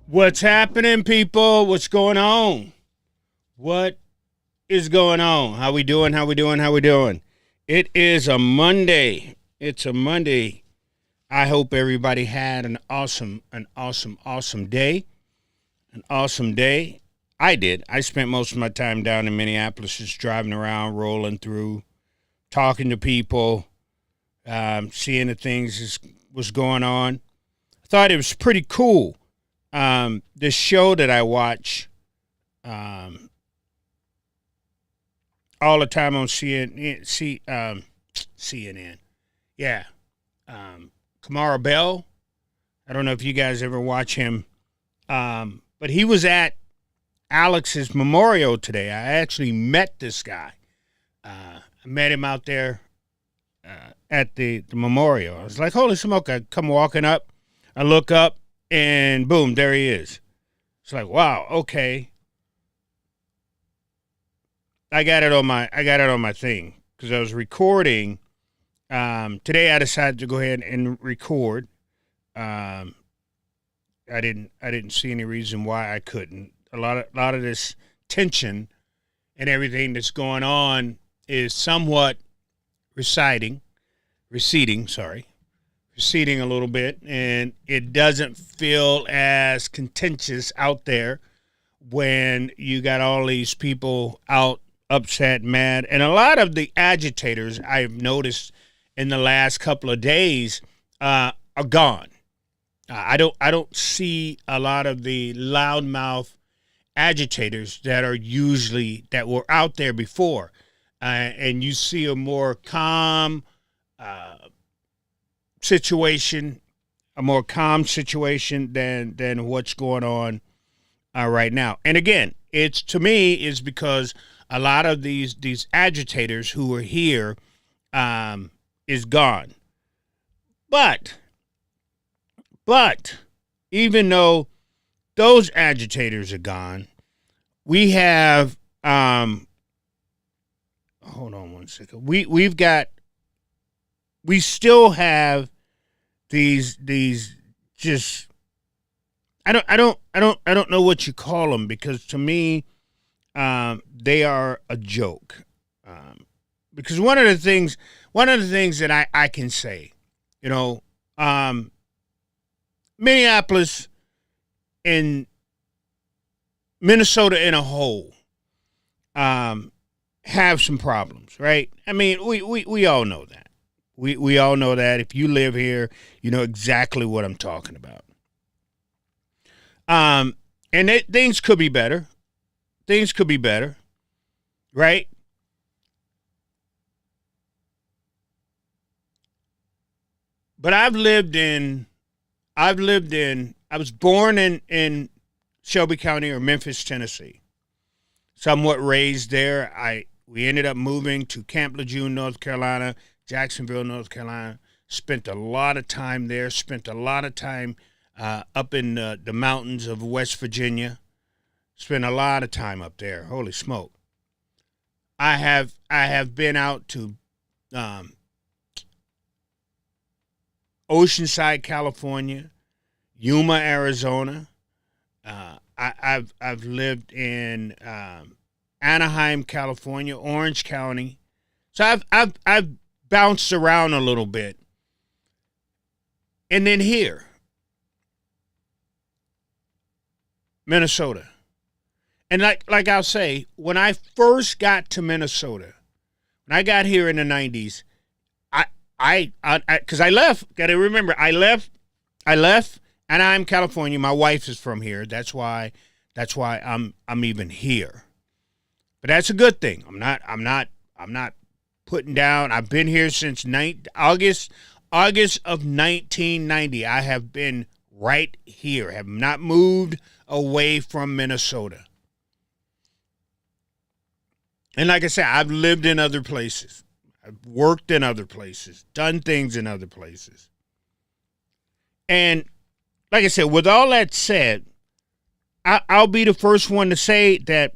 What's happening, people? What's going on? What is going on? How we doing? How we doing? How we doing? It is a Monday. It's a Monday. I hope everybody had an awesome day. An awesome day. I did. I spent most of my time down in Minneapolis just driving around, rolling through, talking to people, seeing the things that was going on. I thought it was pretty cool. This show that I watch all the time on CNN. Yeah. Kamara Bell. I don't know if you guys ever watch him. But he was at Alex's memorial today. I actually met this guy. I met him out there at the memorial. I was like, holy smoke. I come walking up. I look up. And boom, there he is. It's like, wow, okay. I got it on my thing because I was recording. Today I decided to go ahead and record. I didn't see any reason why I couldn't. A lot of this tension and everything that's going on is somewhat receding, a little bit, and it doesn't feel as contentious out there when you got all these people out upset, mad, and a lot of the agitators I've noticed in the last couple of days are gone. I don't see a lot of the loudmouth agitators that were out there before, and you see a more calm situation, a more calm situation than what's going on right now. And again, it's to me is because a lot of these agitators who are here is gone. But even though those agitators are gone, we have hold on one second. We still have these just I don't know what you call them, because to me they are a joke. Because one of the things that I can say, Minneapolis and Minnesota in a whole have some problems, right? I mean, we all know that. We all know that. If you live here, you know exactly what I'm talking about. And things could be better. Things could be better, right? But I was born in Shelby County, or Memphis, Tennessee. Somewhat raised there. We ended up moving to Camp Lejeune, North Carolina, Jacksonville, North Carolina. Spent a lot of time there. Spent a lot of time up in the mountains of West Virginia. Spent a lot of time up there. Holy smoke! I have been out to Oceanside, California, Yuma, Arizona. I've lived in Anaheim, California, Orange County. So I've bounced around a little bit. And then here, Minnesota. And like I'll say, when I first got to Minnesota, when I got here in the 90s, because I left, got to remember, I left Anaheim, California. My wife is from here. That's why I'm even here. But that's a good thing. I'm not putting down. I've been here since August of 1990. I have been right here. Have not moved away from Minnesota. And like I said, I've lived in other places. I've worked in other places, done things in other places. And like I said, with all that said, I'll be the first one to say that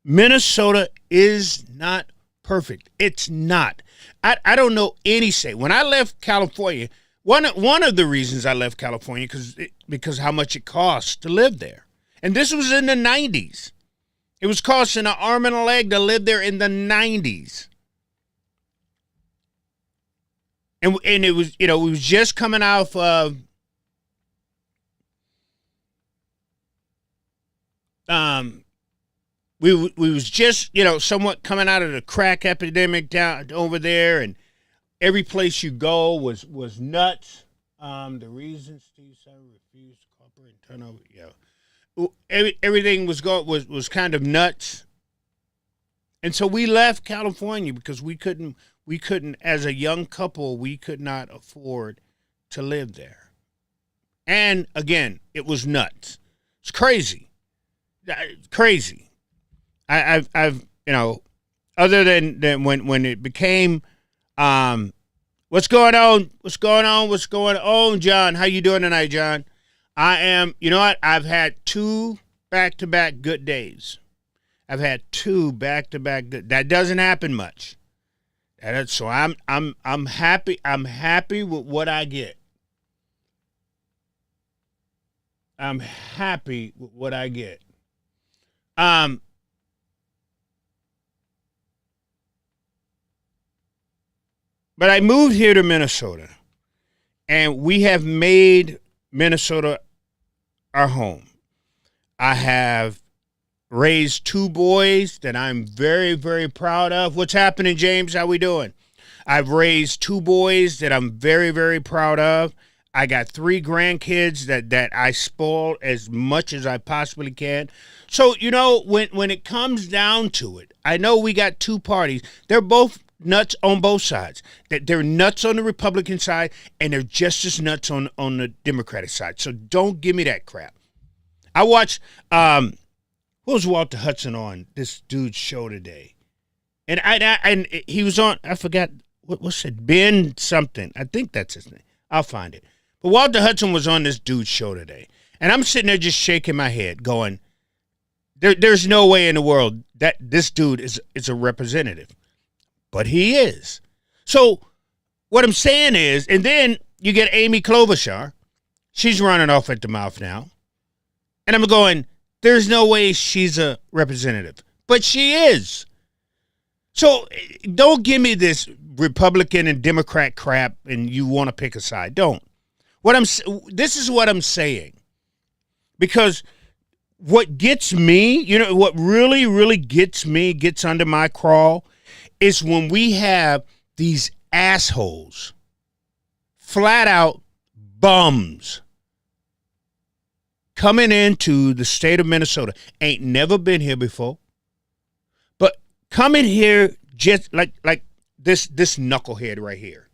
Minnesota is not perfect. It's not. I don't know any state. When I left California, One of the reasons I left California because how much it costs to live there. And this was in the 90s. It was costing an arm and a leg to live there in the 90s. And it was, it was just coming off of we was just, somewhat coming out of the crack epidemic down over there, and every place you go was nuts. The reason Steve Simon refused to cooperate and turn over, everything was kind of nuts, and so we left California because we couldn't, as a young couple, we could not afford to live there. And again, it was nuts. It's crazy. Crazy. I've other than when it became, what's going on, John? How you doing tonight, John? I am, you know what? I've had 2 back-to-back good days. I've had 2 back-to-back good. That doesn't happen much. So I'm happy. I'm happy with what I get. I'm happy with what I get. But I moved here to Minnesota, and we have made Minnesota our home. I have raised 2 boys that I'm very, very proud of. What's happening, James? How we doing? I've raised 2 boys that I'm very, very proud of. I got 3 grandkids that I spoil as much as I possibly can. So, when it comes down to it, I know we got 2 parties. They're both nuts on both sides. That they're nuts on the Republican side, and they're just as nuts on the Democratic side. So don't give me that crap. I watched what was Walter Hudson on this dude's show today, and he was on. I forgot what's it, Ben something. I think that's his name. I'll find it. But Walter Hudson was on this dude's show today, and I'm sitting there just shaking my head, going, "There's no way in the world that this dude is a representative." But he is. So what I'm saying is, and then you get Amy Klobuchar. She's running off at the mouth now. And I'm going, there's no way she's a representative. But she is. So don't give me this Republican and Democrat crap and you want to pick a side. Don't. This is what I'm saying. Because what gets me, what really, really gets under my crawl, is when we have these assholes, flat out bums, coming into the state of Minnesota. Ain't never been here before, but coming here just like this knucklehead right here.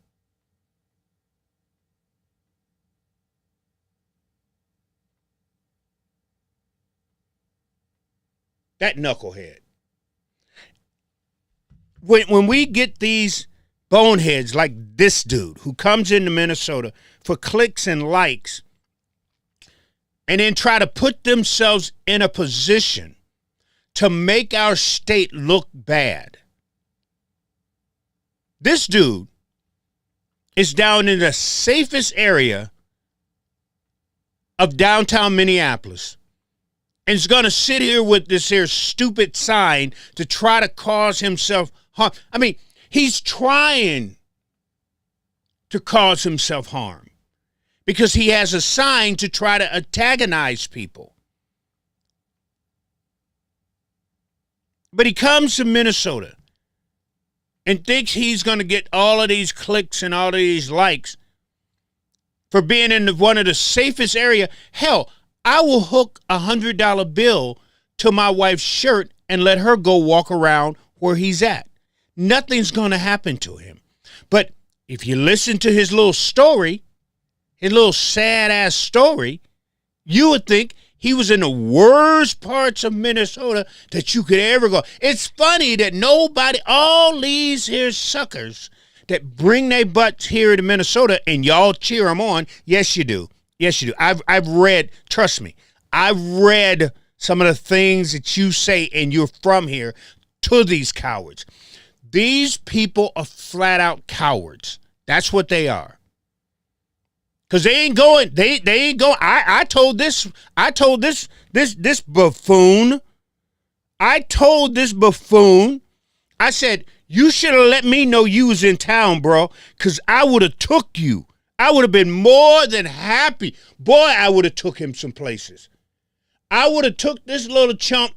That knucklehead. When we get these boneheads like this dude who comes into Minnesota for clicks and likes and then try to put themselves in a position to make our state look bad. This dude is down in the safest area of downtown Minneapolis and is going to sit here with this here stupid sign to try to cause himself harm. I mean, he's trying to cause himself harm because he has a sign to try to antagonize people. But he comes to Minnesota and thinks he's going to get all of these clicks and all of these likes for being in one of the safest area. Hell, I will hook $100 bill to my wife's shirt and let her go walk around where he's at. Nothing's going to happen to him. But if you listen to his little story, his little sad-ass story, you would think he was in the worst parts of Minnesota that you could ever go. It's funny that all these here suckers that bring their butts here to Minnesota and y'all cheer them on. Yes, you do. Yes, you do. I've read, trust me, I've read some of the things that you say and you're from here to these cowards. These people are flat out cowards. That's what they are. Cause they ain't going. They ain't going. I told this buffoon. I told this buffoon. I said, you should have let me know you was in town, bro. Cause I would have took you. I would have been more than happy. Boy, I would have took him some places. I would have took this little chump.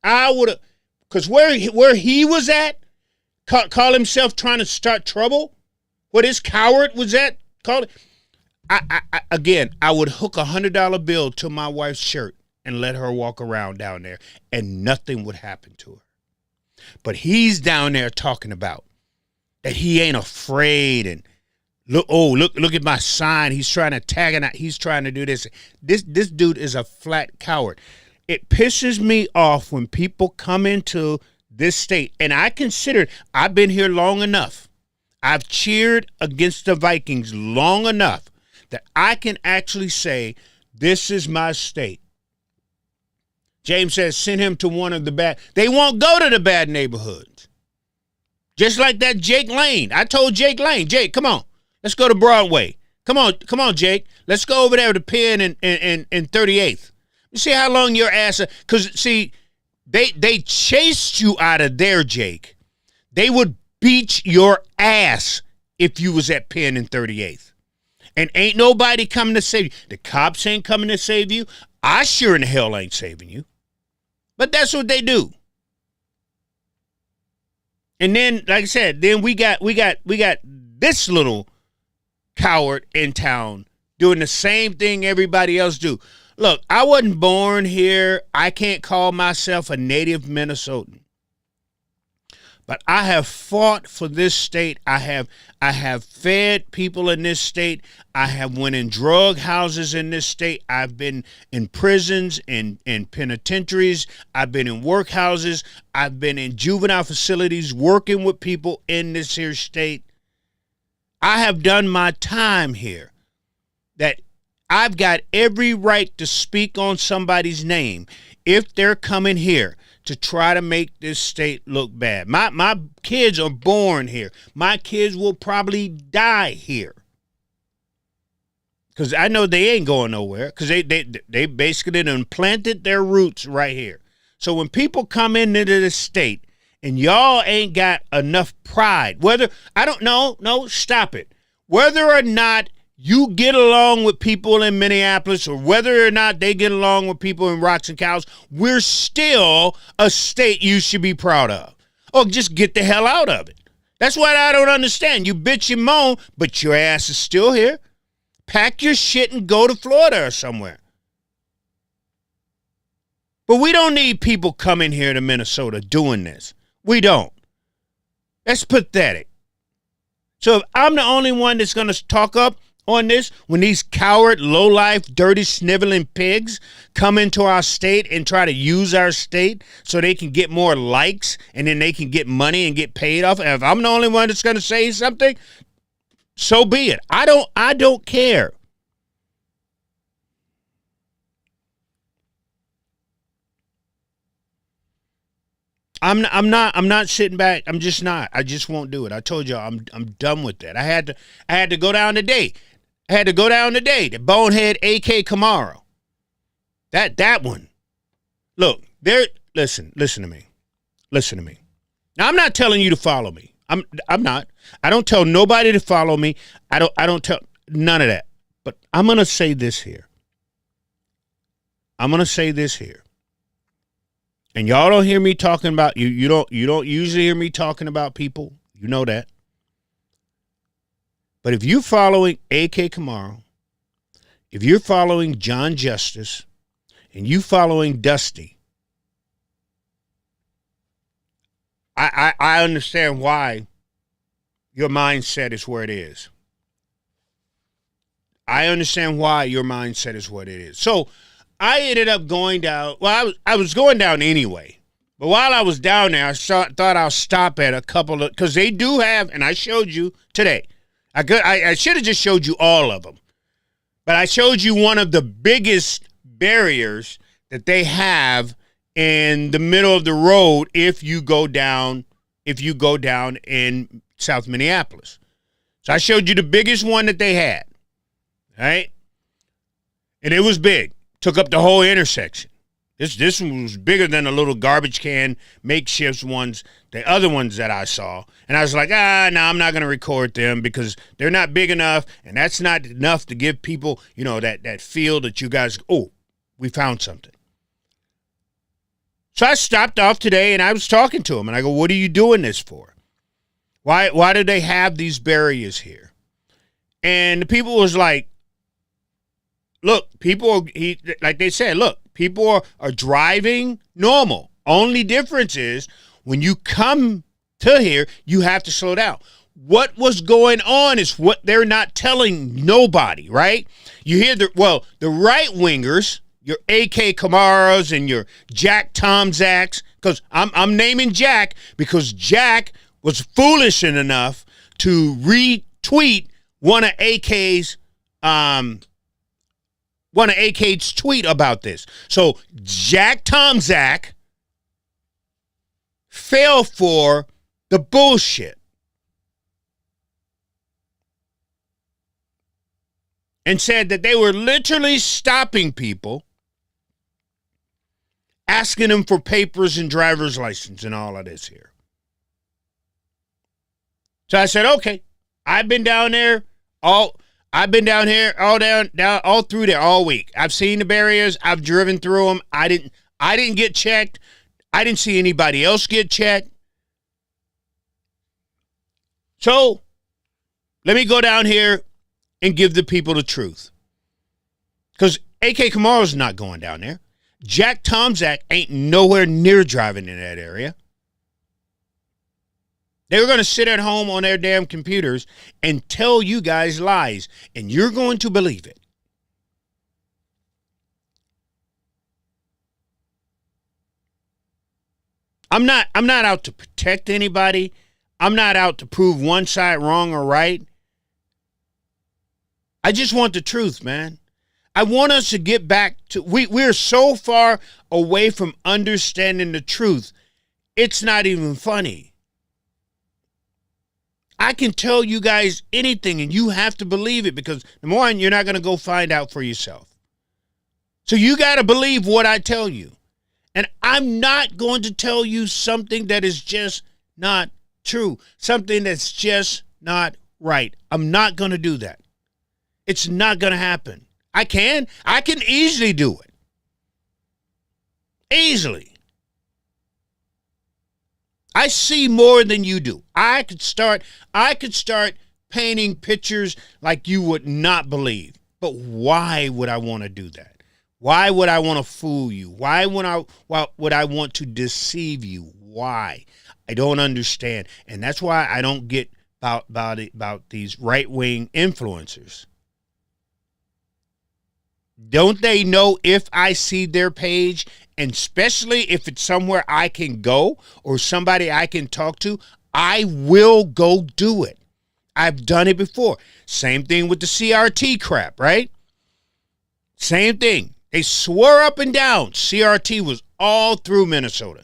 I would have, cause where he was at, call himself trying to start trouble. Where this coward was at, call it. I would hook $100 bill to my wife's shirt and let her walk around down there, and nothing would happen to her. But he's down there talking about that he ain't afraid, and look at my sign. He's trying to tag it out. He's trying to do this. This dude is a flat coward. It pisses me off when people come into this state, and I've been here long enough. I've cheered against the Vikings long enough that I can actually say, this is my state. James says, send him to one of the bad. They won't go to the bad neighborhoods. Just like that Jake Lane. I told Jake Lane, Jake, come on. Let's go to Broadway. Come on, Jake. Let's go over there to Penn and 38th. You see how long your ass, because see, they chased you out of there, Jake. They would beat your ass if you was at Penn and 38th. And ain't nobody coming to save you. The cops ain't coming to save you. I sure in the hell ain't saving you. But that's what they do. And then, like I said, then we got this little coward in town doing the same thing everybody else do. Look, I wasn't born here. I can't call myself a native Minnesotan. But I have fought for this state. I have fed people in this state. I have went in drug houses in this state. I've been in prisons, in penitentiaries. I've been in workhouses. I've been in juvenile facilities working with people in this here state. I have done my time here. That I've got every right to speak on somebody's name if they're coming here to try to make this state look bad. My kids are born here. My kids will probably die here. Because I know they ain't going nowhere. Because they basically done planted their roots right here. So when people come into this state and y'all ain't got enough pride, stop it. Whether or not you get along with people in Minneapolis or whether or not they get along with people in Rocks and Cows, we're still a state you should be proud of. Or just get the hell out of it. That's what I don't understand. You bitch and moan, but your ass is still here. Pack your shit and go to Florida or somewhere. But we don't need people coming here to Minnesota doing this. We don't. That's pathetic. So if I'm the only one that's going to talk up on this, when these coward, low-life, dirty, sniveling pigs come into our state and try to use our state so they can get more likes and then they can get money and get paid off. And if I'm the only one that's going to say something, so be it. I don't care. I'm not sitting back. I'm just not. I just won't do it. I told y'all I'm done with that. I had to go down today. The bonehead AK Camaro. That one. Look, listen to me. Now I'm not telling you to follow me. I'm not. I don't tell nobody to follow me. I don't tell none of that. But I'm going to say this here. And y'all don't hear me talking about you don't usually hear me talking about people. You know that. But if you're following AK Camaro, if you're following John Justice, and you following Dusty, I understand why your mindset is where it is. I understand why your mindset is what it is. So I ended up going down. Well, I was going down anyway. But while I was down there, I thought I'll stop at a couple of, because they do have, and I showed you today. I should have just showed you all of them. But I showed you one of the biggest barriers that they have in the middle of the road if you go down in South Minneapolis. So I showed you the biggest one that they had. right? And it was big. Took up the whole intersection. This one was bigger than the little garbage can makeshift ones, the other ones that I saw. And I was like, no, I'm not going to record them because they're not big enough. And that's not enough to give people, that feel that you guys, we found something. So I stopped off today and I was talking to him. And I go, what are you doing this for? Why do they have these barriers here? And the people was like, look, like they said, look, people are driving normal. Only difference is when you come to here, you have to slow down. What was going on is what they're not telling nobody, right? You hear the right wingers, your AK Camaros and your Jack Tom Zacks, because I'm naming Jack because Jack was foolish enough to retweet one of AK's tweet about this. So Jack Tom Zack fell for the bullshit and said that they were literally stopping people, asking them for papers and driver's license and all of this here. So I said, okay, I've been down here all through there all week. I've seen the barriers. I've driven through them. I didn't get checked. I didn't see anybody else get checked. So let me go down here and give the people the truth. Because AK Camaro's not going down there. Jack Tomzak ain't nowhere near driving in that area. They were going to sit at home on their damn computers and tell you guys lies, and you're going to believe it. I'm not out to protect anybody. I'm not out to prove one side wrong or right. I just want the truth, man. I want us to get back to, we're so far away from understanding the truth. It's not even funny. I can tell you guys anything and you have to believe it because number one, you're not going to go find out for yourself. So you got to believe what I tell you. And I'm not going to tell you something that is just not true, something that's just not right. I'm not going to do that. It's not going to happen. I can easily do it. Easily. I see more than you do. I could start painting pictures like you would not believe. But why would I want to do that? Why would I want to fool you? Why would I want to deceive you? Why? I don't understand. And that's why I don't get about these right-wing influencers. Don't they know if I see their page, and especially if it's somewhere I can go or somebody I can talk to, I will go do it. I've done it before. Same thing with the CRT crap, right? Same thing. They swore up and down CRT was all through Minnesota.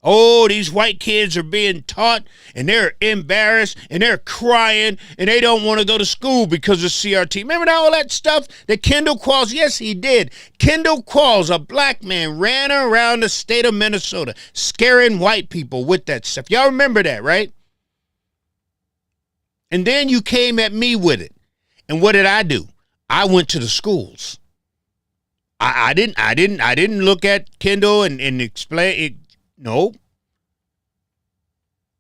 Oh, these white kids are being taught and they're embarrassed and they're crying and they don't want to go to school because of CRT. Remember all that stuff that Kendall Qualls, yes, he did. Kendall Qualls, a black man, ran around the state of Minnesota scaring white people with that stuff. Y'all remember that, right? And then you came at me with it. And what did I do? I went to the schools. I didn't look at Kendall and explain it. No.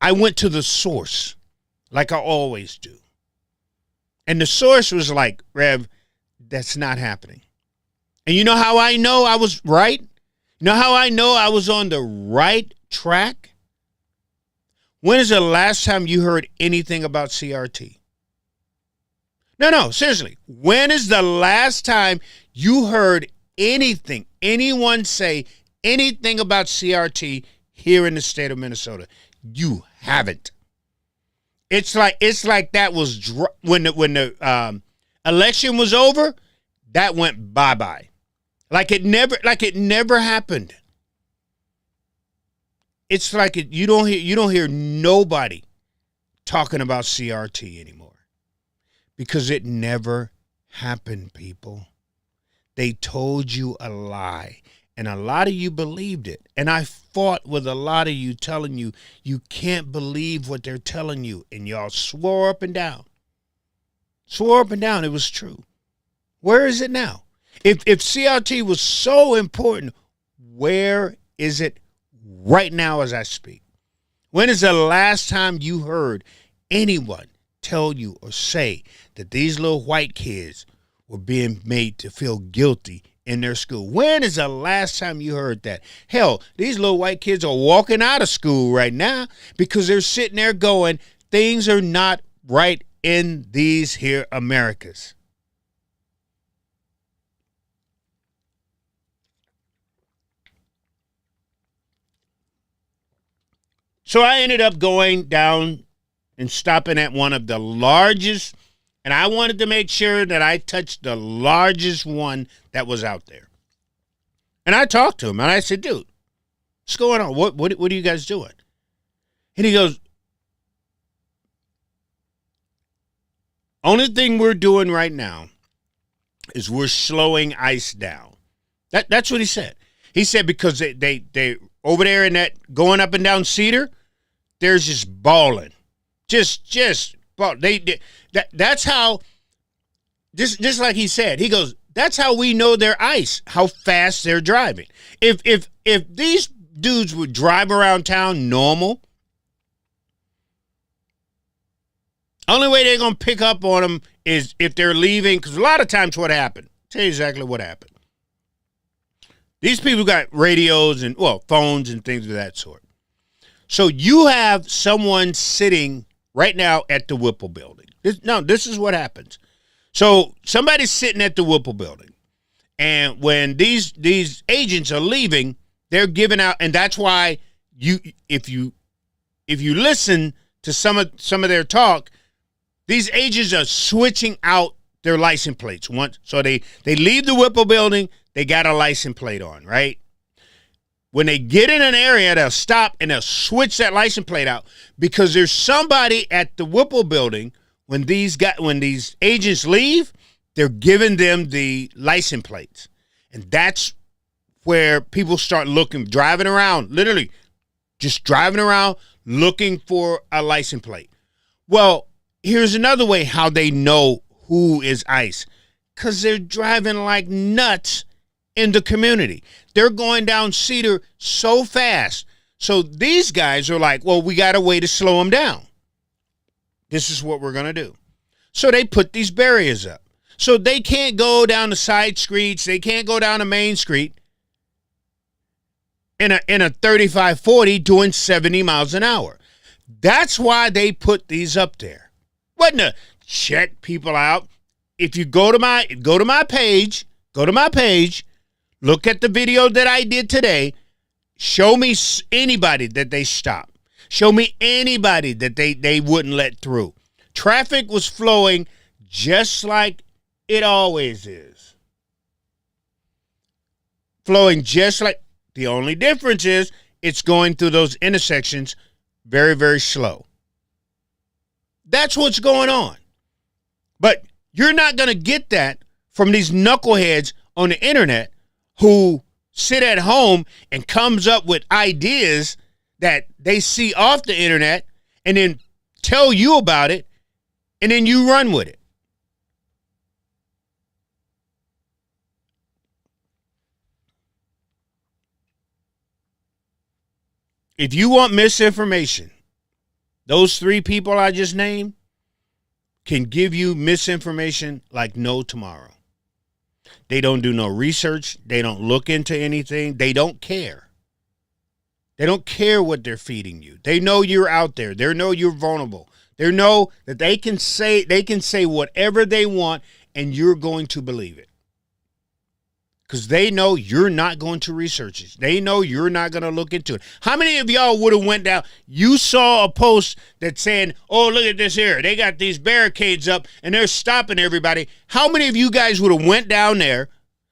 I went to the source like I always do. And the source was like, Rev, that's not happening. And you know how I know I was right? You know how I know I was on the right track? When is the last time you heard anything about CRT? No, seriously. When is the last time you heard anyone say anything about CRT here in the state of Minnesota? You haven't. It's like that was when the election was over, that went bye-bye. Like it never happened. It's like you don't hear nobody talking about CRT anymore because it never happened, people. They told you a lie. And a lot of you believed it. And I fought with a lot of you telling you, you can't believe what they're telling you. And y'all swore up and down. Swore up and down it was true. Where is it now? If CRT was so important, where is it right now as I speak? When is the last time you heard anyone tell you or say that these little white kids were being made to feel guilty in their school? When is the last time you heard that? Hell, these little white kids are walking out of school right now because they're sitting there going, things are not right in these here Americas. So I ended up going down and stopping at one of the largest, and I wanted to make sure that I touched the largest one that was out there. And I talked to him, and I said, dude, what's going on? What are you guys doing? And he goes, only thing we're doing right now is we're slowing ice down. That's what he said. He said because they over there in that going up and down Cedar, there's just balling. Just ball. That's how, just like he said, he goes, that's how we know they're ice, how fast they're driving. If these dudes would drive around town normal, only way they're going to pick up on them is if they're leaving, because a lot of times what happened, I'll tell you exactly what happened. These people got radios and, well, phones and things of that sort. So you have someone sitting right now at the Whipple building. This is what happens. So somebody's sitting at the Whipple building. And when these agents are leaving, they're giving out, and that's why if you listen to some of their talk, these agents are switching out their license plates. So they leave the Whipple building, they got a license plate on, right? When they get in an area, they'll stop and they'll switch that license plate out because there's somebody at the Whipple building. When these agents leave, they're giving them the license plates. And that's where people start driving around, literally just driving around looking for a license plate. Well, here's another way how they know who is ICE. Because they're driving like nuts in the community. They're going down Cedar so fast. So these guys are like, well, we got a way to slow them down. This is what we're going to do. So they put these barriers up. So they can't go down the side streets. They can't go down the main street in a 35-40 doing 70 miles an hour. That's why they put these up there. Wasn't to check people out. If you go to my page, look at the video that I did today. Show me anybody that they stopped. Show me anybody that they wouldn't let through. Traffic was flowing just like it always is. Flowing just like, the only difference is it's going through those intersections very, very slow. That's what's going on. But you're not going to get that from these knuckleheads on the internet who sit at home and comes up with ideas that they see off the internet and then tell you about it and then you run with it. If you want misinformation, those three people I just named can give you misinformation like no tomorrow. They don't do no research. They don't look into anything. They don't care. They don't care what they're feeding you. They know you're out there. They know you're vulnerable. They know that they can say whatever they want and you're going to believe it. Because they know you're not going to research it. They know you're not going to look into it. How many of y'all would have went down? You saw a post that's saying, oh, look at this here. They got these barricades up and they're stopping everybody. How many of you guys would have went down there,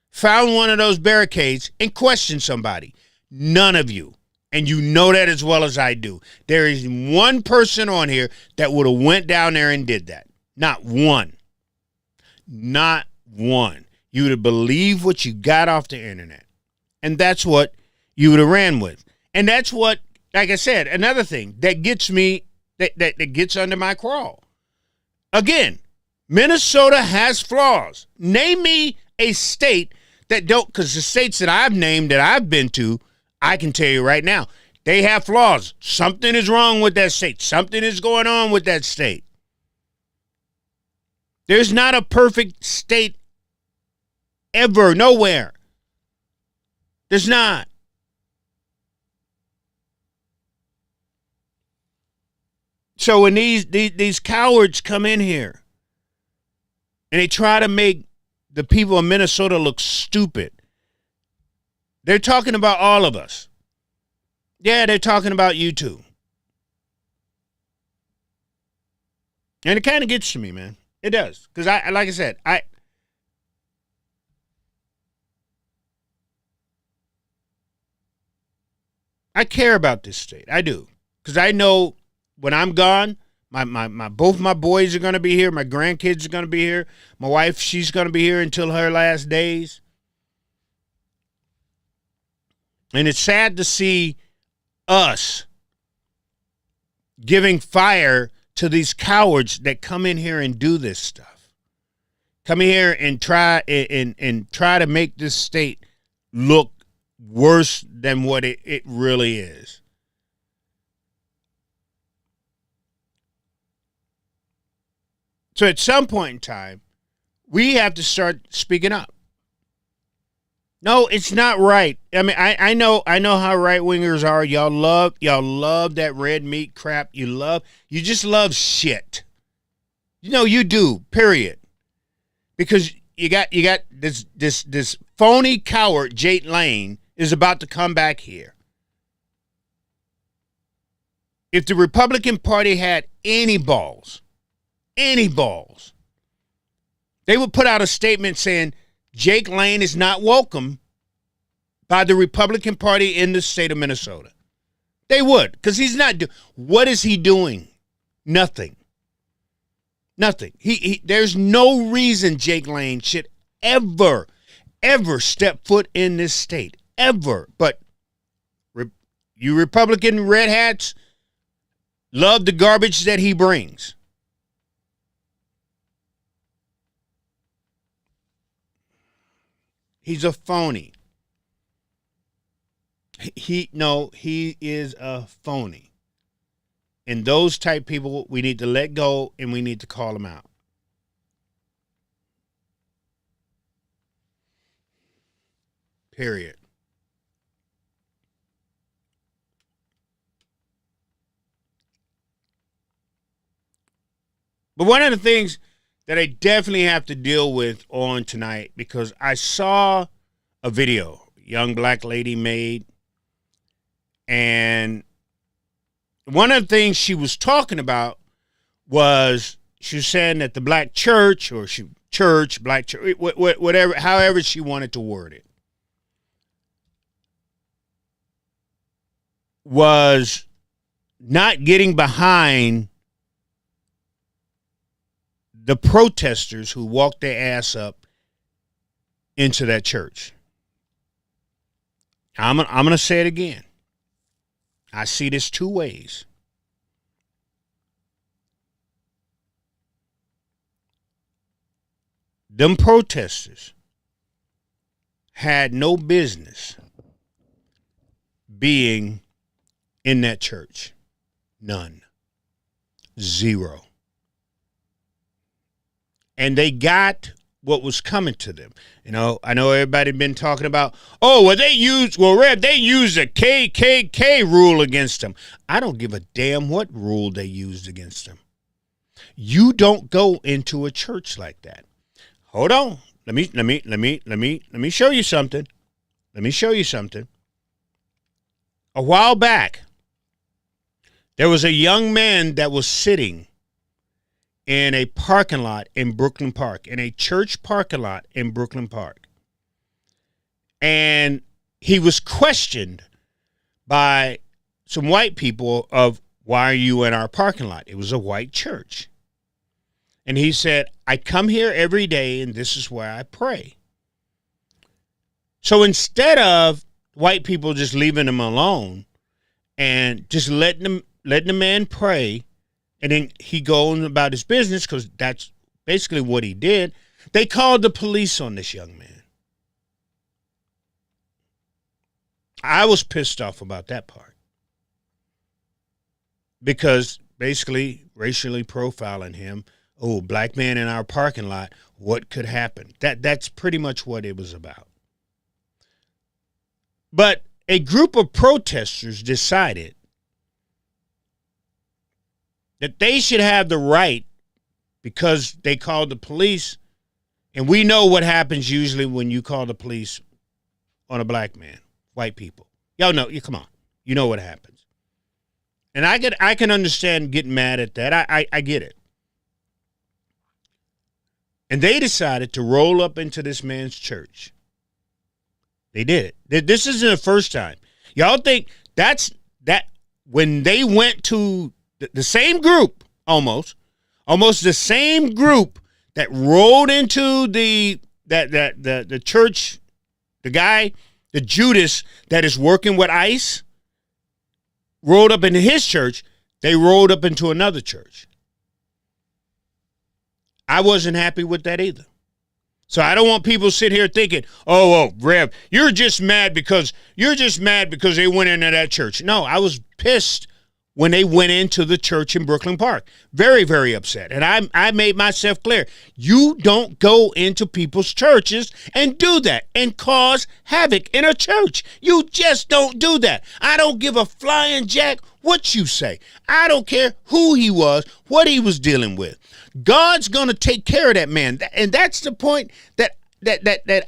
found one of those barricades, and questioned somebody? None of you. And you know that as well as I do. There is one person on here that would have went down there and did that. Not one. Not one. You would have believed what you got off the internet. And that's what you would have ran with. And that's what, like I said, another thing that gets me, that gets under my crawl. Again, Minnesota has flaws. Name me a state that don't, because the states that I've named that I've been to, I can tell you right now, they have flaws. Something is wrong with that state. Something is going on with that state. There's not a perfect state ever, nowhere. There's not. So when these cowards come in here and they try to make the people of Minnesota look stupid, they're talking about all of us. Yeah, they're talking about you too. And it kind of gets to me, man. It does. Because like I said, I care about this state. I do. Because I know when I'm gone, both my boys are going to be here. My grandkids are going to be here. My wife, she's going to be here until her last days. And it's sad to see us giving fire to these cowards that come in here and do this stuff. Come in here and try to make this state look worse than what it really is. So at some point in time, we have to start speaking up. No, it's not right. I mean, I know how right wingers are. Y'all love that red meat crap. You just love shit. You do. Period. Because you got this phony coward, Jake Lane, is about to come back here. If the Republican Party had any balls, they would put out a statement saying Jake Lane is not welcome by the Republican Party in the state of Minnesota. They would, because he's not. What is he doing? Nothing. There's no reason Jake Lane should ever step foot in this state. Ever. But you Republican red hats love the garbage that he brings. He's a phony. He is a phony. And those type people, we need to let go and we need to call them out. Period. But one of the things that I definitely have to deal with on tonight, because I saw a video a young black lady made, and one of the things she was talking about was she was saying that the black church, or black church, whatever, however she wanted to word it, was not getting behind the protesters who walked their ass up into that church. I'm going to say it again. I see this two ways. Them protesters had no business being in that church. None. Zero. And they got what was coming to them. I know everybody been talking about, Rev, they used a KKK rule against them. I don't give a damn what rule they used against them. You don't go into a church like that. Hold on. Let me show you something. A while back, there was a young man that was sitting in a parking lot in Brooklyn Park, in a church parking lot in Brooklyn Park. And he was questioned by some white people of, why are you in our parking lot? It was a white church. And he said, I come here every day and this is where I pray. So instead of white people just leaving him alone and just letting the man pray, and then he goes about his business, because that's basically what he did, they called the police on this young man. I was pissed off about that part, because basically racially profiling him. Oh, black man in our parking lot, what could happen? That's pretty much what it was about. But a group of protesters decided that they should have the right, because they called the police, and we know what happens usually when you call the police on a black man, white people. Y'all know, come on, you know what happens. And I can understand getting mad at that. I get it. And they decided to roll up into this man's church. They did it. This isn't the first time. Y'all think that when they went to the same group, almost the same group that rolled into the church, the Judas that is working with ICE, rolled up into his church, they rolled up into another church. I wasn't happy with that either. So I don't want people sit here thinking, oh, Rev, you're just mad because they went into that church. No, I was pissed when they went into the church in Brooklyn Park. Very, very upset. And I made myself clear. You don't go into people's churches and do that and cause havoc in a church. You just don't do that. I don't give a flying jack what you say. I don't care who he was, what he was dealing with. God's going to take care of that man. And that's the point that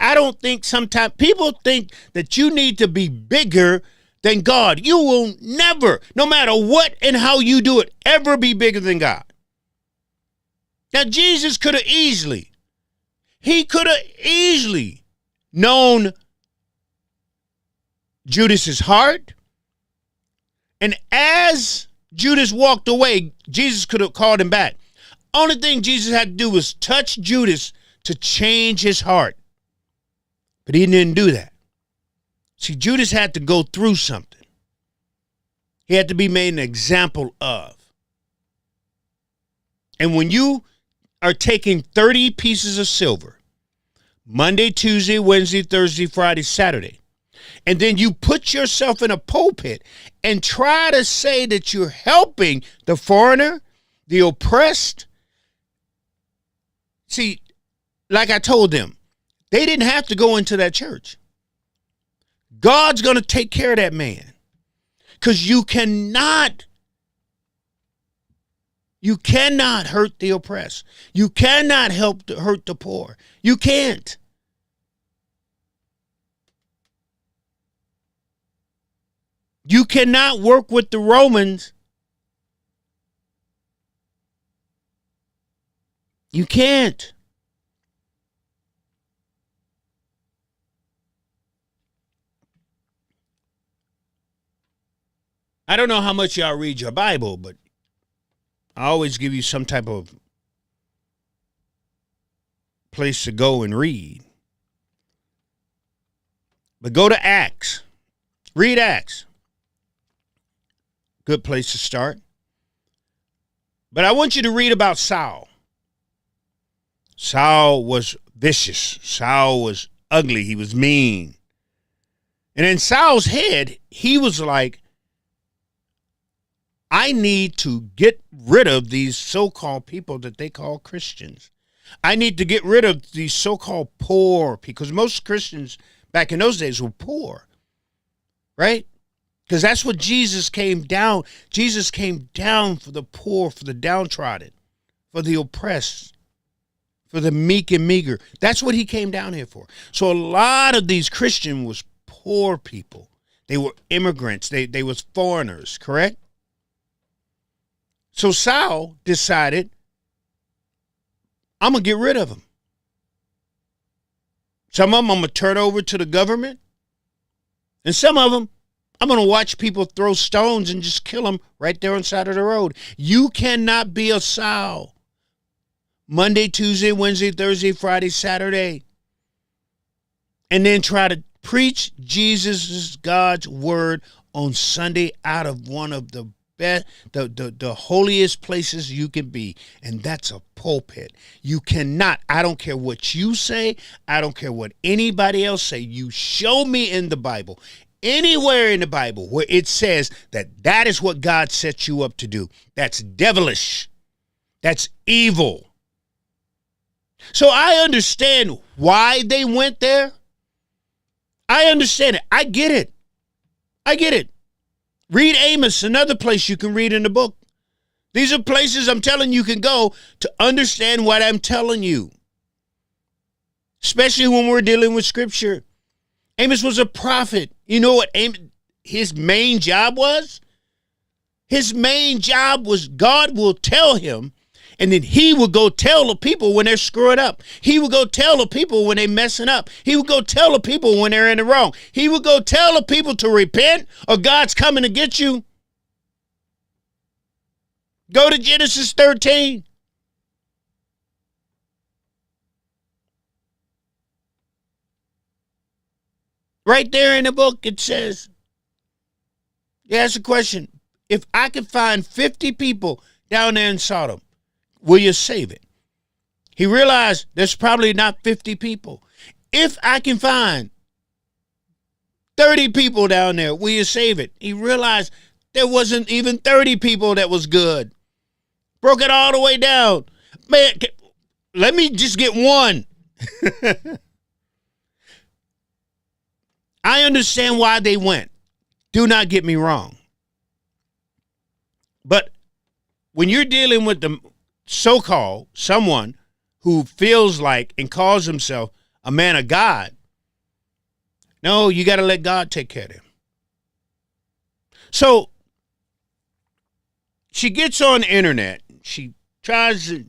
I don't think sometimes people think that you need to be bigger than God. You will never, no matter what and how you do it, ever be bigger than God. Now, Jesus could have easily known Judas's heart. And as Judas walked away, Jesus could have called him back. Only thing Jesus had to do was touch Judas to change his heart. But he didn't do that. See, Judas had to go through something. He had to be made an example of. And when you are taking 30 pieces of silver, Monday, Tuesday, Wednesday, Thursday, Friday, Saturday, and then you put yourself in a pulpit and try to say that you're helping the foreigner, the oppressed. See, like I told them, they didn't have to go into that church. God's going to take care of that man. Because you cannot hurt the oppressed. You cannot hurt the poor. You can't. You cannot work with the Romans. You can't. I don't know how much y'all read your Bible, but I always give you some type of place to go and read. But go to Acts. Read Acts. Good place to start. But I want you to read about Saul. Saul was vicious. Saul was ugly. He was mean. And in Saul's head, he was like, I need to get rid of these so-called people that they call Christians. I need to get rid of these so-called poor, because most Christians back in those days were poor, right? Because that's what Jesus came down. Jesus came down for the poor, for the downtrodden, for the oppressed, for the meek and meager. That's what he came down here for. So a lot of these Christians was poor people. They were immigrants. They was foreigners, correct? So Saul decided, I'm going to get rid of them. Some of them I'm going to turn over to the government. And some of them, I'm going to watch people throw stones and just kill them right there on the side of the road. You cannot be a Saul. Monday, Tuesday, Wednesday, Thursday, Friday, Saturday, and then try to preach Jesus, God's word on Sunday out of one of the best, the holiest places you can be, and that's a pulpit. You cannot, I don't care what you say, I don't care what anybody else say, you show me in the Bible, anywhere in the Bible where it says that is what God set you up to do. That's devilish. That's evil. So I understand why they went there. I understand it. I get it. I get it. Read Amos, another place you can read in the book. These are places I'm telling you can go to understand what I'm telling you. Especially when we're dealing with scripture. Amos was a prophet. You know what his main job was? His main job was God will tell him, and then he will go tell the people when they're screwing up. He will go tell the people when they're messing up. He will go tell the people when they're in the wrong. He will go tell the people to repent or God's coming to get you. Go to Genesis 13. Right there in the book, it says, you ask a question, if I could find 50 people down there in Sodom, will you save it? He realized there's probably not 50 people. If I can find 30 people down there, will you save it? He realized there wasn't even 30 people that was good. Broke it all the way down. Man, let me just get one. I understand why they went. Do not get me wrong. But when you're dealing with the so-called someone who feels like and calls himself a man of God, no, you got to let God take care of him. So she gets on the internet. She tries to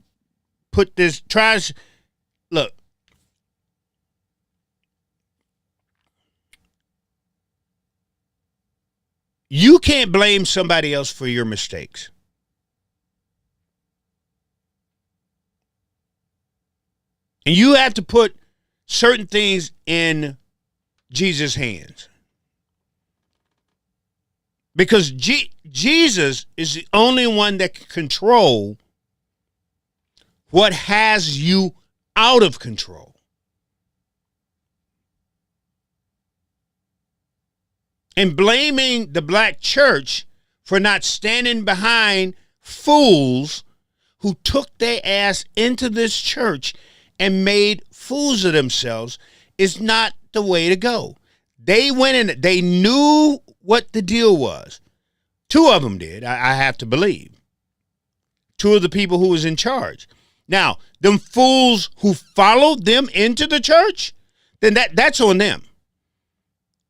look. You can't blame somebody else for your mistakes. And you have to put certain things in Jesus' hands. Because Jesus is the only one that can control what has you out of control. And blaming the black church for not standing behind fools who took their ass into this church and made fools of themselves is not the way to go. They went in, they knew what the deal was. Two of them did, I have to believe. Two of the people who was in charge. Now, them fools who followed them into the church, then that's on them.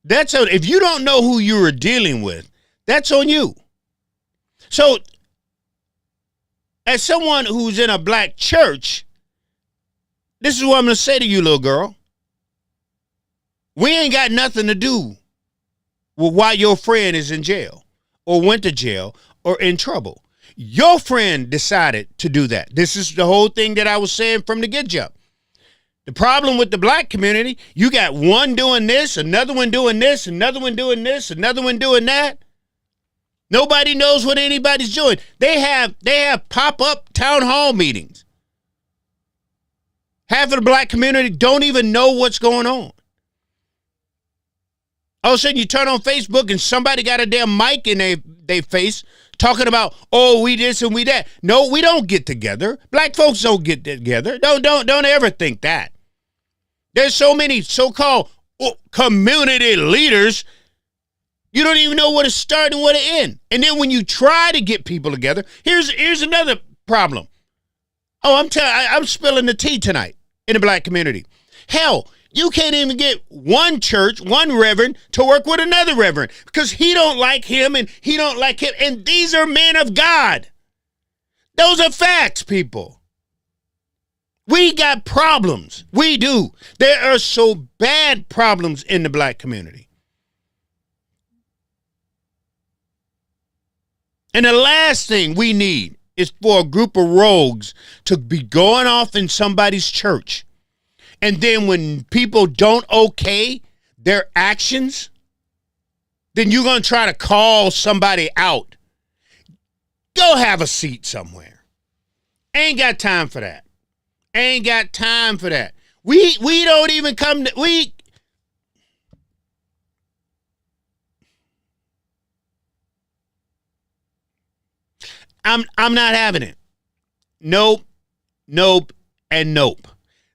If you don't know who you were dealing with, that's on you. So, as someone who's in a black church, this is what I'm going to say to you, little girl. We ain't got nothing to do with why your friend is in jail or went to jail or in trouble. Your friend decided to do that. This is the whole thing that I was saying from the get-jump. The problem with the black community, you got one doing this, another one doing this, another one doing this, another one doing that. Nobody knows what anybody's doing. They have pop-up town hall meetings. Half of the black community don't even know what's going on. All of a sudden you turn on Facebook and somebody got a damn mic in their face talking about, oh, we this and we that. No, we don't get together. Black folks don't get together. Don't ever think that. There's so many so-called community leaders, you don't even know where to start and where to end. And then when you try to get people together, here's another problem. Oh, I'm spilling the tea tonight in the black community. Hell, you can't even get one church, one reverend to work with another reverend because he don't like him and he don't like him. And these are men of God. Those are facts, people. We got problems. We do. There are so bad problems in the black community. And the last thing we need is for a group of rogues to be going off in somebody's church. And then when people don't okay their actions, then you're going to try to call somebody out. Go have a seat somewhere. Ain't got time for that. Ain't got time for that. We don't even come to, I'm not having it. Nope, and nope.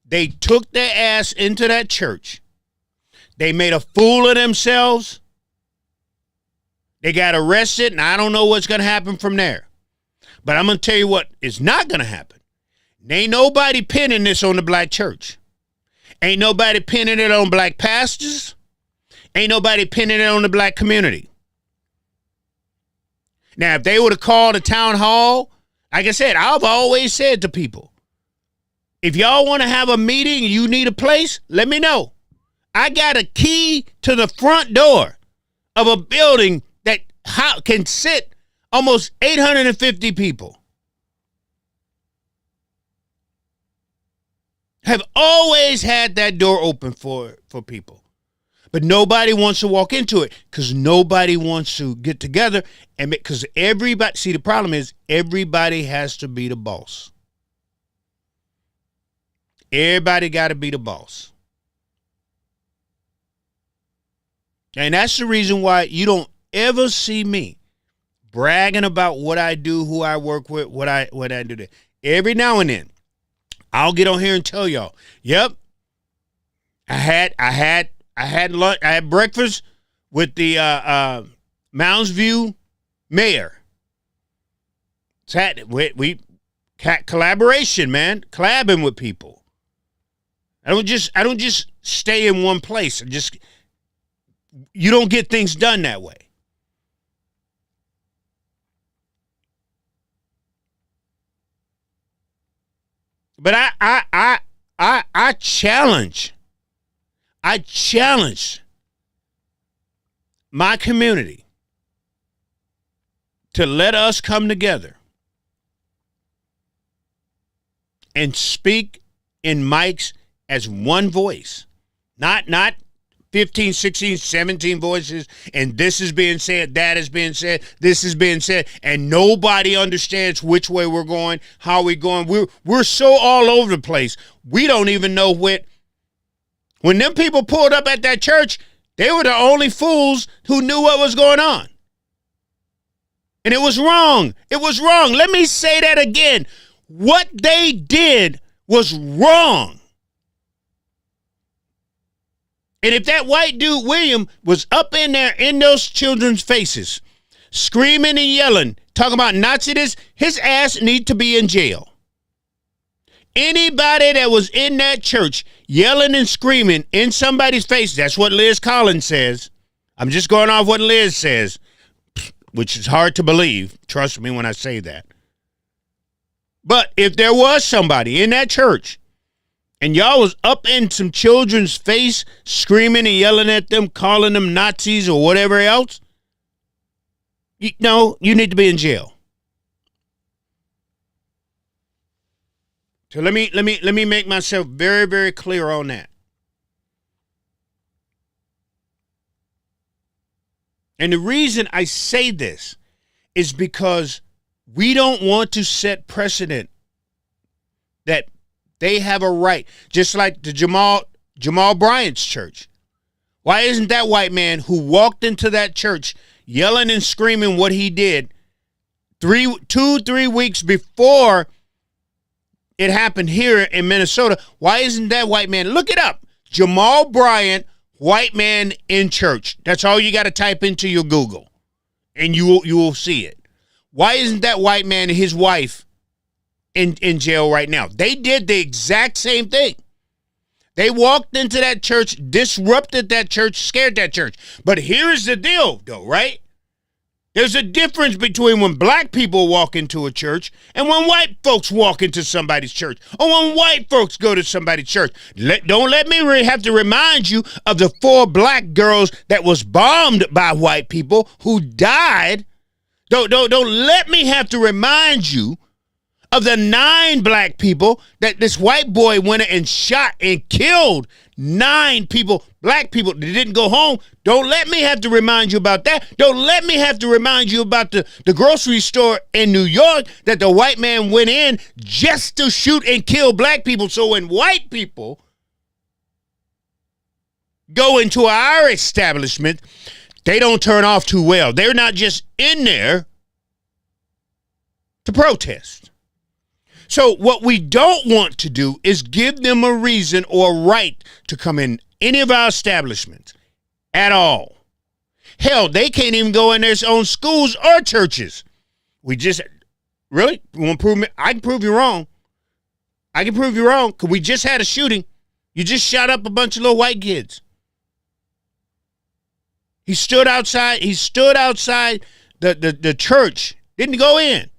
They took their ass into that church. They made a fool of themselves. They got arrested, and I don't know what's going to happen from there. But I'm going to tell you what is not going to happen. Ain't nobody pinning this on the black church. Ain't nobody pinning it on black pastors. Ain't nobody pinning it on the black community. Now, if they would have called a town hall, like I said, I've always said to people, if y'all want to have a meeting and you need a place, let me know. I got a key to the front door of a building that can sit almost 850 people. Have always had that door open for people. But nobody wants to walk into it because nobody wants to get together. And because everybody, see, the problem is everybody has to be the boss. Everybody got to be the boss. And that's the reason why you don't ever see me bragging about what I do, who I work with, what I do. Every now and then, I'll get on here and tell y'all, yep, I had lunch, I had breakfast with the Mounds View mayor. We collaboration, man, collabing with people. I don't just stay in one place. You don't get things done that way. But I challenge my community to let us come together and speak in mics as one voice, not 15, 16, 17 voices, and this is being said, that is being said, this is being said, and nobody understands which way we're going, how we're going. We're so all over the place. We don't even know when them people pulled up at that church, they were the only fools who knew what was going on. And it was wrong. It was wrong. Let me say that again. What they did was wrong. And if that white dude, William, was up in there in those children's faces, screaming and yelling, talking about Nazi this, his ass need to be in jail. Anybody that was in that church yelling and screaming in somebody's face, that's what Liz Collins says. I'm just going off what Liz says, which is hard to believe. Trust me when I say that. But if there was somebody in that church and y'all was up in some children's face, screaming and yelling at them, calling them Nazis or whatever else, you need to be in jail. So let me make myself very, very clear on that. And the reason I say this is because we don't want to set precedent that they have a right, just like the Jamal Bryant's church. Why isn't that white man who walked into that church yelling and screaming what he did 3 weeks before it happened here in Minnesota? Why isn't that white man? Look it up. Jamal Bryant, white man in church. That's all you got to type into your Google, and you will see it. Why isn't that white man and his wife in jail right now? They did the exact same thing. They walked into that church, disrupted that church, scared that church. But here's the deal, though, right? There's a difference between when black people walk into a church and when white folks walk into somebody's church, or when white folks go to somebody's church. Don't let me have to remind you of the 4 black girls that was bombed by white people who died. Don't let me have to remind you of the 9 black people that this white boy went and shot and killed 9 people, black people that didn't go home. Don't let me have to remind you about that. Don't let me have to remind you about the grocery store in New York that the white man went in just to shoot and kill black people. So when white people go into our establishment, they don't turn off too well. They're not just in there to protest. So what we don't want to do is give them a reason or a right to come in any of our establishments at all. Hell, they can't even go in their own schools or churches. We just, really? You want to prove me? I can prove you wrong. I can prove you wrong because we just had a shooting. You just shot up a bunch of little white kids. He stood outside the church, didn't go in.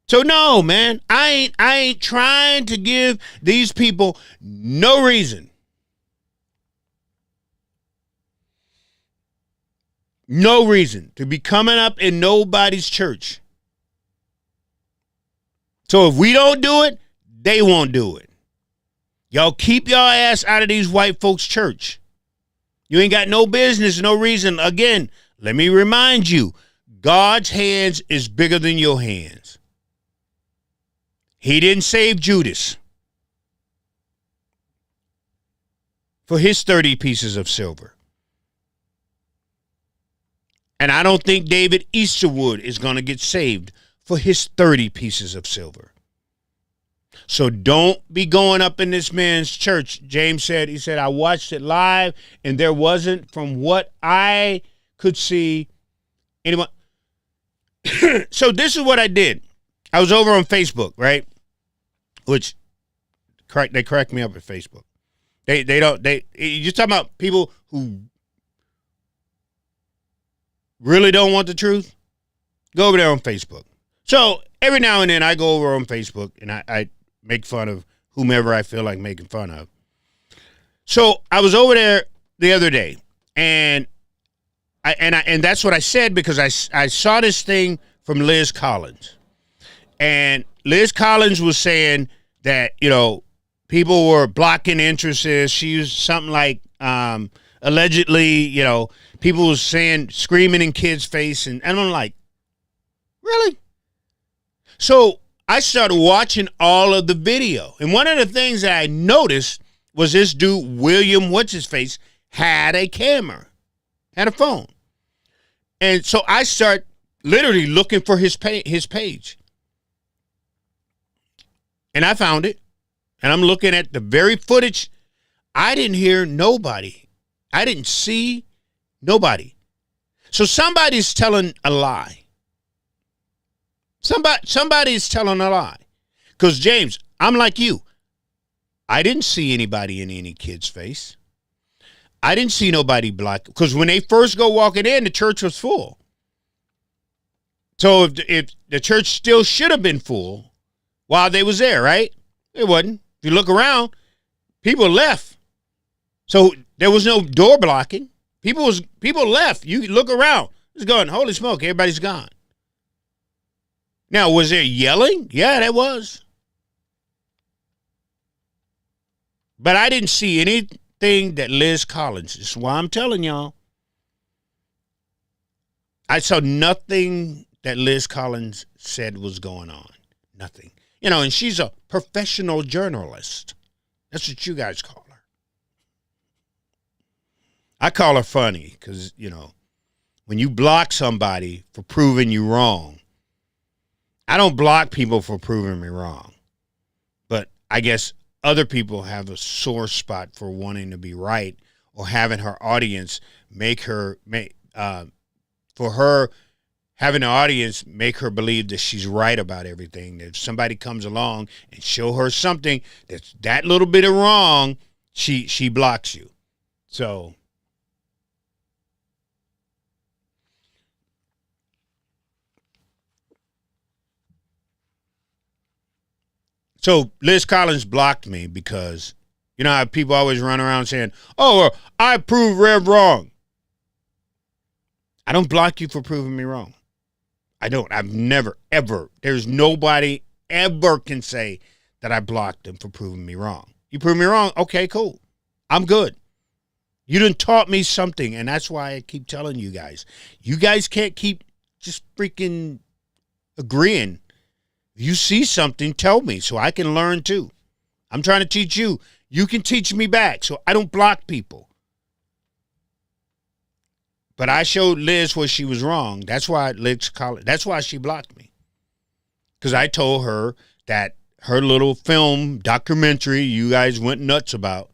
So no, man, I ain't trying to give these people no reason. No reason to be coming up in nobody's church. So if we don't do it, they won't do it. Y'all keep y'all ass out of these white folks' church. You ain't got no business, no reason. Again, let me remind you, God's hands is bigger than your hands. He didn't save Judas for his 30 pieces of silver. And I don't think David Easterwood is going to get saved for his 30 pieces of silver. So don't be going up in this man's church. James said, he said, I watched it live and there wasn't, from what I could see, anyone. So this is what I did. I was over on Facebook, right? Which they crack me up at Facebook. You're talking about people who really don't want the truth? Go over there on Facebook. So every now and then I go over on Facebook and I make fun of whomever I feel like making fun of. So I was over there the other day and that's what I said because I saw this thing from Liz Collins. And Liz Collins was saying that, you know, people were blocking entrances. She used something like, allegedly, you know, people was saying, screaming in kids' face. And I'm like, really? So I started watching all of the video. And one of the things that I noticed was this dude, William What's-His-Face, had a camera, had a phone. And so I start literally looking for his page. And I found it. And I'm looking at the very footage. I didn't hear nobody. I didn't see nobody. So somebody's telling a lie. Somebody's telling a lie. Because, James, I'm like you. I didn't see anybody in any kid's face. I didn't see nobody block. Because when they first go walking in, the church was full. So if the church still should have been full while they was there, right? It wasn't. If you look around, people left. So there was no door blocking. People left. You look around. It's going, holy smoke, everybody's gone. Now, was there yelling? Yeah, there was. But I didn't see anything that Liz Collins, this is why I'm telling y'all. I saw nothing that Liz Collins said was going on. Nothing. You know, and she's a professional journalist. That's what you guys call her. I call her funny because, you know, when you block somebody for proving you wrong, I don't block people for proving me wrong. But I guess other people have a sore spot for wanting to be right or having her audience for her having an audience make her believe that she's right about everything. That if somebody comes along and show her something that's that little bit of wrong, she blocks you. So Liz Collins blocked me because, you know how people always run around saying, oh, well, I proved Rev wrong. I don't block you for proving me wrong. I don't. I've never, ever. There's nobody ever can say that I blocked them for proving me wrong. You prove me wrong? Okay, cool. I'm good. You done taught me something, and that's why I keep telling you guys. You guys can't keep just freaking agreeing. If you see something, tell me so I can learn too. I'm trying to teach you. You can teach me back, so I don't block people. But I showed Liz where she was wrong. That's why that's why she blocked me. Because I told her that her little film documentary you guys went nuts about.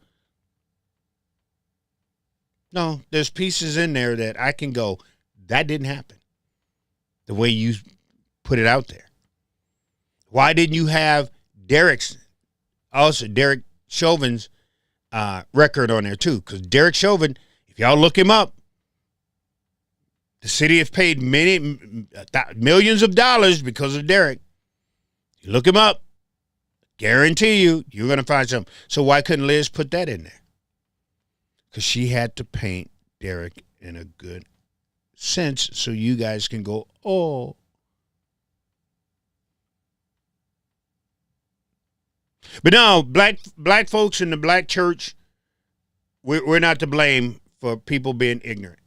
No, there's pieces in there that I can go, that didn't happen. The way you put it out there. Why didn't you have Derek Chauvin's record on there too? Because Derek Chauvin, if y'all look him up, the city has paid millions of dollars because of Derek. You look him up, guarantee you're going to find something. So why couldn't Liz put that in there? Because she had to paint Derek in a good sense so you guys can go, oh. But no, black folks in the black church, we're not to blame for people being ignorant.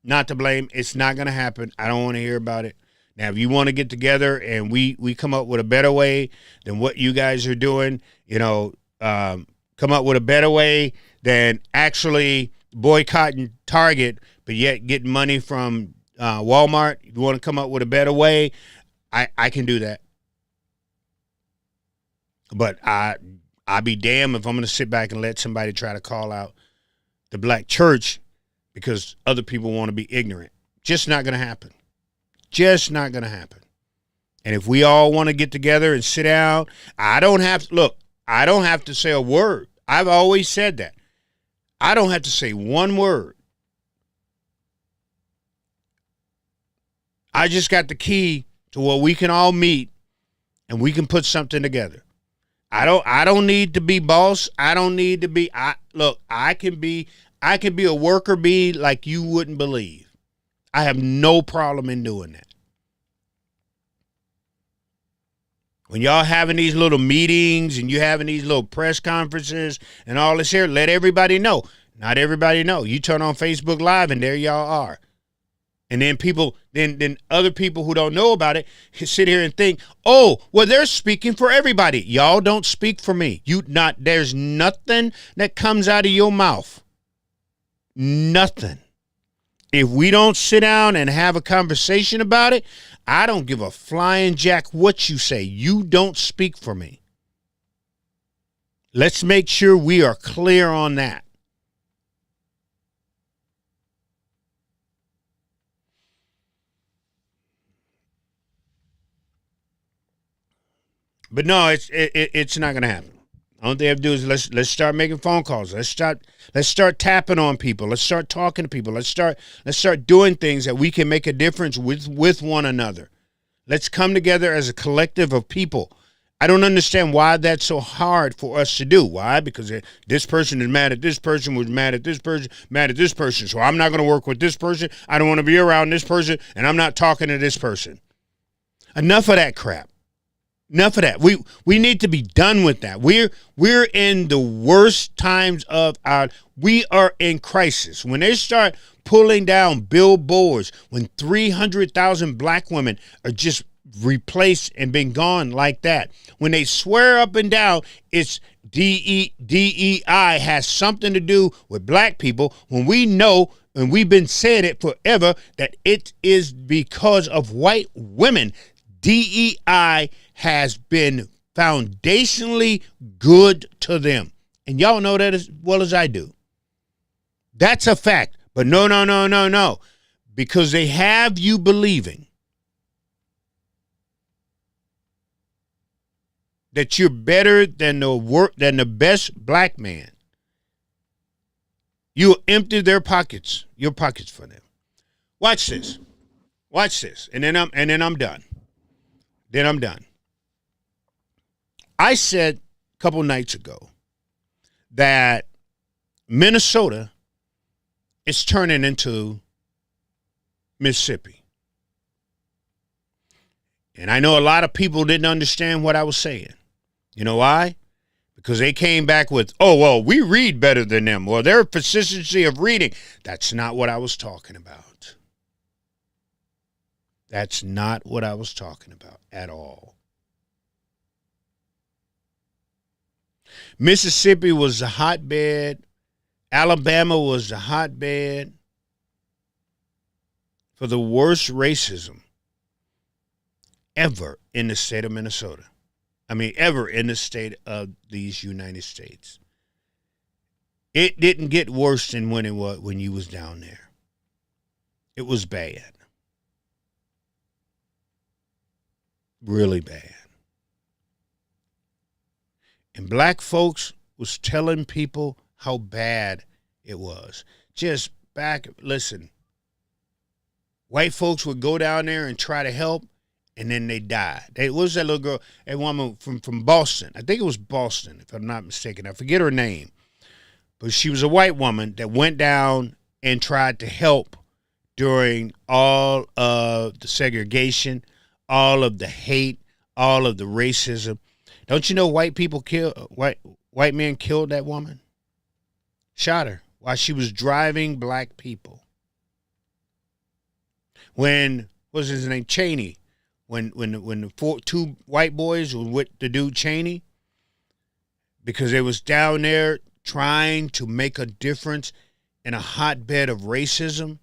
Not to blame. It's not going to happen. I don't want to hear about it. Now, if you want to get together and we come up with a better way than what you guys are doing, come up with a better way than actually boycotting Target, but yet getting money from Walmart. If you want to come up with a better way, I can do that. But I'd be damned if I'm going to sit back and let somebody try to call out the black church because other people want to be ignorant. Just not going to happen. Just not going to happen. And if we all want to get together and sit down, I don't have to say a word. I've always said that. I don't have to say one word. I just got the key to where we can all meet and we can put something together. I don't need to be boss. I don't need to be I can be a worker bee like you wouldn't believe. I have no problem in doing that. When y'all having these little meetings and you having these little press conferences and all this here, let everybody know. Not everybody know. You turn on Facebook Live and there y'all are. And then then other people who don't know about it sit here and think, oh, well, they're speaking for everybody. Y'all don't speak for me. There's nothing that comes out of your mouth. Nothing. If we don't sit down and have a conversation about it, I don't give a flying jack what you say. You don't speak for me. Let's make sure we are clear on that. But no, it's not going to happen. All they have to do is let's start making phone calls. Let's start tapping on people. Let's start talking to people. Let's start doing things that we can make a difference with one another. Let's come together as a collective of people. I don't understand why that's so hard for us to do. Why? Because this person is mad at this person, was mad at this person, mad at this person. So I'm not going to work with this person. I don't want to be around this person, and I'm not talking to this person. Enough of that crap. Enough of that. We need to be done with that. We're in the worst times of we are in crisis. When they start pulling down billboards, when 300,000 black women are just replaced and been gone like that, when they swear up and down it's DEI has something to do with black people, when we know, and we've been saying it forever, that it is because of white women. DEI has been foundationally good to them. And y'all know that as well as I do. That's a fact. But no. Because they have you believing that you're better than the best black man. You empty your pockets for them. Watch this. And then I'm done. Then I'm done. I said a couple nights ago that Minnesota is turning into Mississippi. And I know a lot of people didn't understand what I was saying. You know why? Because they came back with, oh, well, we read better than them, or their consistency of reading. That's not what I was talking about. That's not what I was talking about at all. Mississippi was a hotbed. Alabama was a hotbed for the worst racism ever in the state of Minnesota. I mean, ever in the state of these United States. It didn't get worse than when you was down there. It was bad. Really bad. And black folks was telling people how bad it was. Just listen. White folks would go down there and try to help, and then they died. What was that little girl, a woman from Boston? I think it was Boston, if I'm not mistaken. I forget her name. But she was a white woman that went down and tried to help during all of the segregation, all of the hate, all of the racism. Don't you know white men killed that woman? Shot her while she was driving black people. When, what's his name, Cheney, when the two white boys were with the dude Cheney, because they was down there trying to make a difference in a hotbed of racism,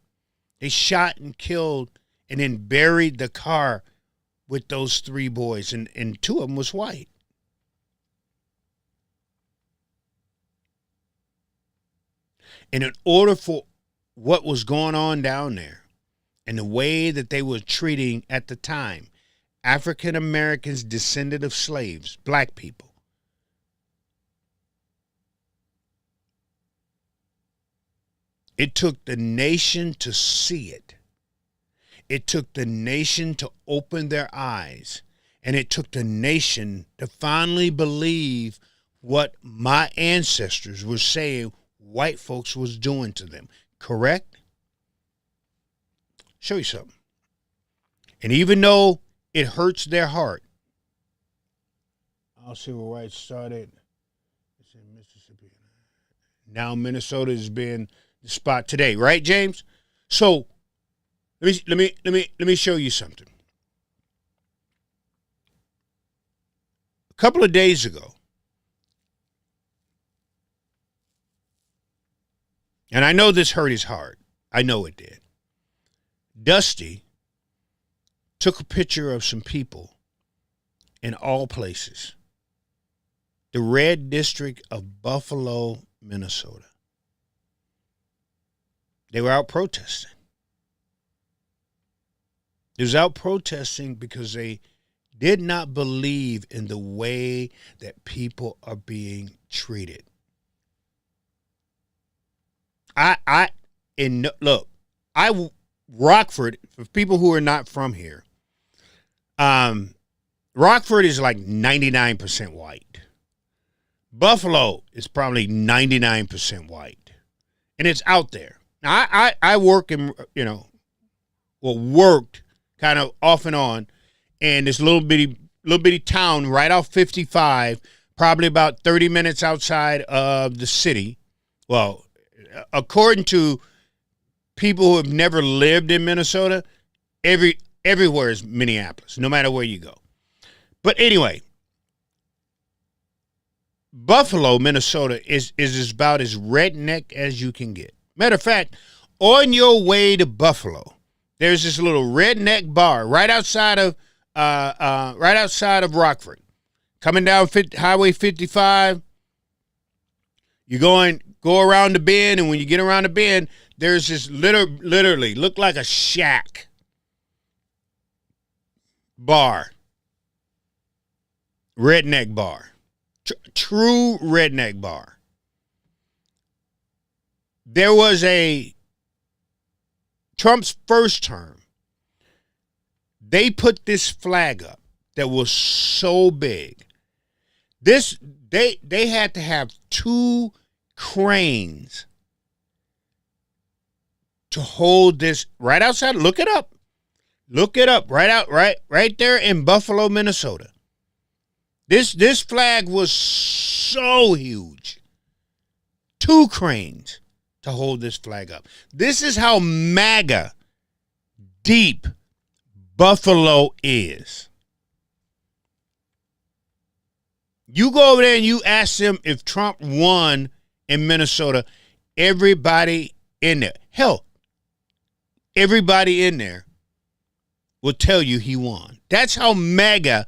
they shot and killed and then buried the car with those three boys, and two of them was white. And in order for what was going on down there and the way that they were treating at the time African Americans descended of slaves, black people, it took the nation to see it. It took the nation to open their eyes. And it took the nation to finally believe what my ancestors were saying white folks was doing to them. Correct? Show you something. And even though it hurts their heart, I'll see where it started. It's in Mississippi. Now Minnesota has been the spot today, right, James? So let me show you something. A couple of days ago, and I know this hurt his heart. I know it did. Dusty took a picture of some people in all places. The red district of Buffalo, Minnesota. They were out protesting. They was out protesting because they did not believe in the way that people are being treated. Rockford, for people who are not from here, Rockford is like 99% white. Buffalo is probably 99% white. And it's out there. Now, I work in, worked kind of off and on in this little bitty town right off 55, probably about 30 minutes outside of the city. Well, according to people who have never lived in Minnesota, everywhere is Minneapolis, no matter where you go. But anyway, Buffalo, Minnesota is about as redneck as you can get. Matter of fact, on your way to Buffalo, there's this little redneck bar right outside of Rockford. Coming down Highway 55, you go around the bend, and when you get around the bend, there's this literally look like a shack bar. Redneck bar. True redneck bar. There was Trump's first term. They put this flag up that was so big. They had to have 2 cranes to hold this right outside. Look it up. Look it up right there in Buffalo, Minnesota. This flag was so huge. 2 cranes to hold this flag up. This is how MAGA deep Buffalo is. You go over there and you ask them if Trump won in Minnesota, everybody in there, hell, everybody in there will tell you he won. That's how MAGA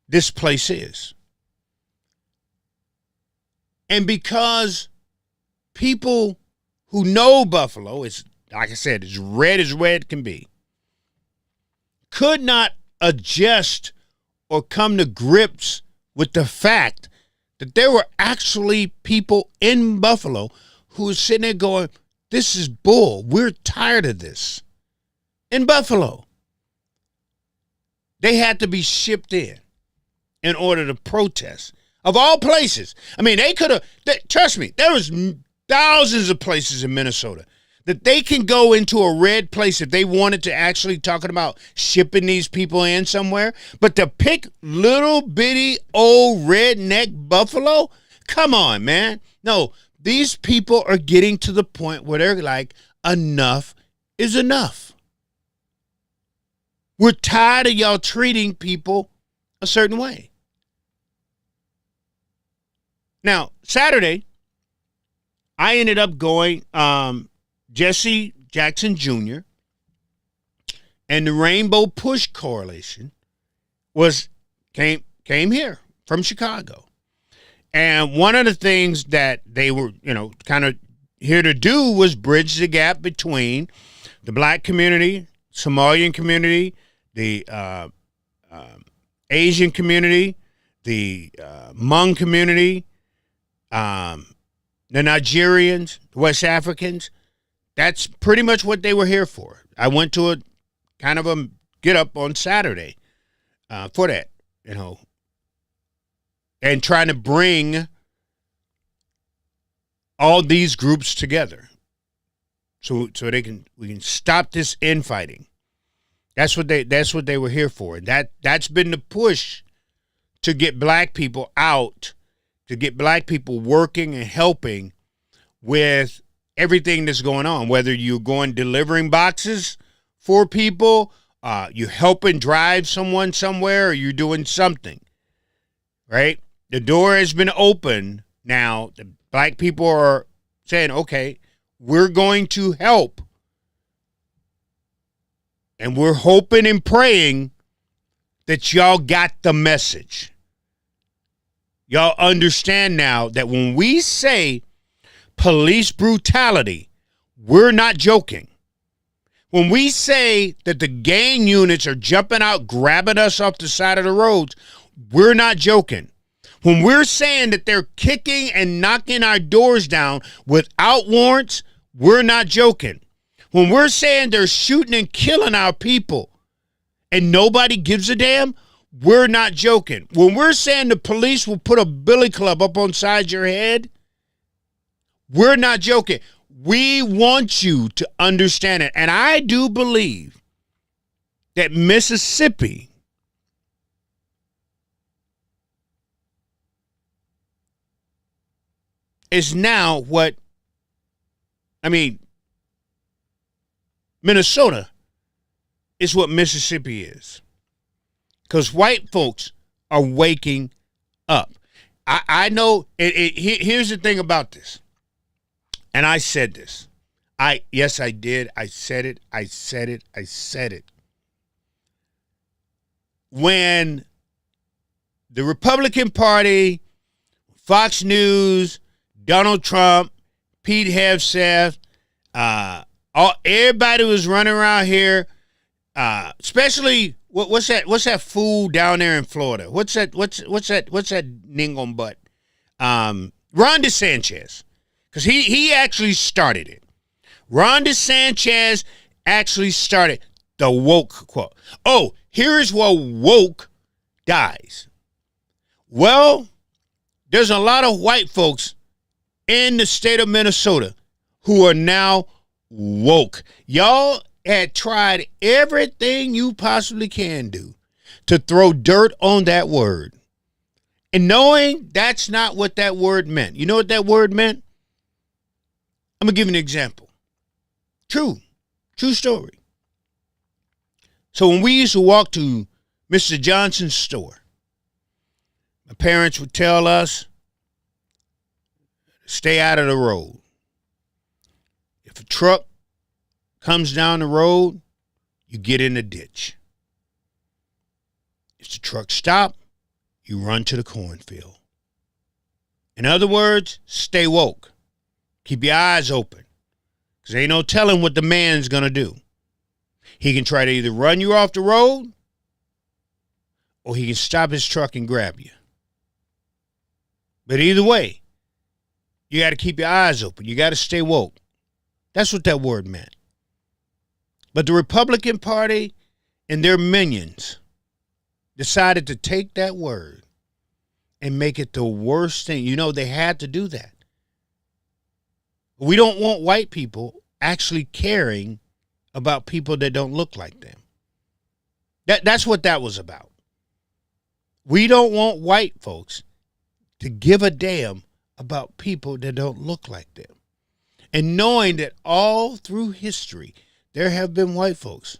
this place is. And because people who know Buffalo, it's like I said, as red can be, could not adjust or come to grips with the fact that there were actually people in Buffalo who were sitting there going, this is bull. We're tired of this. In Buffalo. They had to be shipped in order to protest. Of all places. I mean, they could have, trust me, there was thousands of places in Minnesota that they can go into a red place if they wanted to actually talking about shipping these people in somewhere. But to pick little bitty old redneck Buffalo, come on, man. No, these people are getting to the point where they're like, enough is enough. We're tired of y'all treating people a certain way. Now, Saturday, I ended up going, Jesse Jackson Jr. and the Rainbow Push Coalition came here from Chicago. And one of the things that they were, kind of here to do was bridge the gap between the black community, Somalian community, the Asian community, the Hmong community, the Nigerians, the West Africans. That's pretty much what they were here for. I went to a kind of a get up on Saturday for that, and trying to bring all these groups together so we can stop this infighting. That's what they were here for. That's been the push to get black people out, to get black people working and helping with everything that's going on, whether you're going delivering boxes for people, you're helping drive someone somewhere, or you're doing something, right? The door has been open now. The black people are saying, okay, we're going to help. And we're hoping and praying that y'all got the message. Y'all understand now that when we say police brutality, we're not joking. When we say that the gang units are jumping out, grabbing us off the side of the roads, we're not joking. When we're saying that they're kicking and knocking our doors down without warrants, we're not joking. When we're saying they're shooting and killing our people and nobody gives a damn, we're not joking. When we're saying the police will put a billy club up on side your head, we're not joking. We want you to understand it. And I do believe that Mississippi is now Minnesota is what Mississippi is. Because white folks are waking up. I know, here's the thing about this. And I said this. Yes, I did. I said it. When the Republican Party, Fox News, Donald Trump, Pete Hegseth, everybody was running around here, especially what's that fool down there in Florida? What's that Ningon butt? Ron DeSantis. Because he actually started it. Ron DeSantis actually started the woke quote. Oh, here's where woke dies. Well, there's a lot of white folks in the state of Minnesota who are now woke. Y'all had tried everything you possibly can do to throw dirt on that word. And knowing that's not what that word meant. You know what that word meant? I'm going to give you an example. True story. So when we used to walk to Mr. Johnson's store, my parents would tell us, stay out of the road. If a truck comes down the road, you get in the ditch. If the truck stops, you run to the cornfield. In other words, stay woke. Keep your eyes open. Because ain't no telling what the man's going to do. He can try to either run you off the road or he can stop his truck and grab you. But either way, you got to keep your eyes open. You got to stay woke. That's what that word meant. But the Republican Party and their minions decided to take that word and make it the worst thing. You know, they had to do that. We don't want white people actually caring about people that don't look like them. That's what that was about. We don't want white folks to give a damn about people that don't look like them. And knowing that all through history, there have been white folks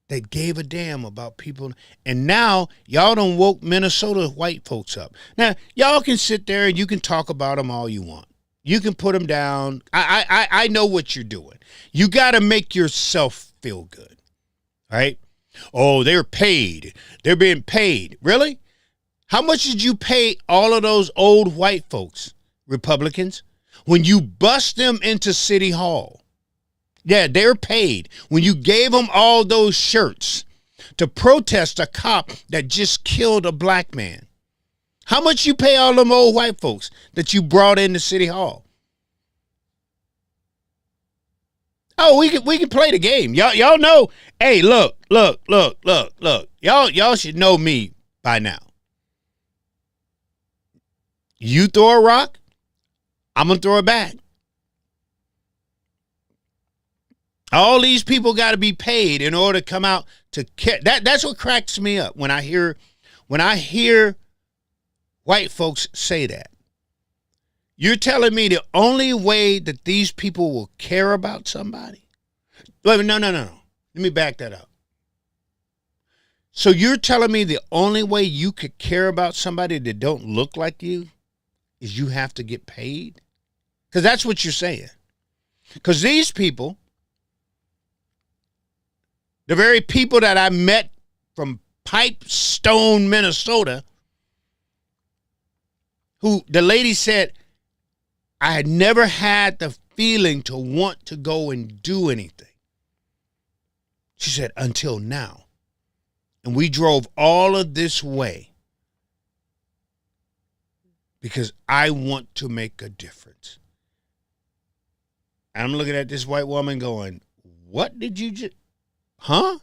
that gave a damn about people. And now y'all done woke Minnesota white folks up. Now, y'all can sit there and you can talk about them all you want. You can put them down. I know what you're doing. You got to make yourself feel good. All right? Oh, they're paid. They're being paid. Really? How much did you pay all of those old white folks, Republicans, when you bust them into City Hall? Yeah, they're paid. When you gave them all those shirts to protest a cop that just killed a black man. How much you pay all them old white folks that you brought into City Hall? Oh, we can play the game. Y'all know. Hey, look. Y'all should know me by now. You throw a rock, I'm gonna throw it back. All these people got to be paid in order to come out to care. That's what cracks me up when I hear white folks say that. You're telling me the only way that these people will care about somebody? Wait, no. Let me back that up. So you're telling me the only way you could care about somebody that don't look like you is you have to get paid? Because that's what you're saying. Because these people, the very people that I met from Pipestone, Minnesota, who the lady said, I had never had the feeling to want to go and do anything. She said, until now. And we drove all of this way because I want to make a difference. And I'm looking at this white woman going, what did you just, huh?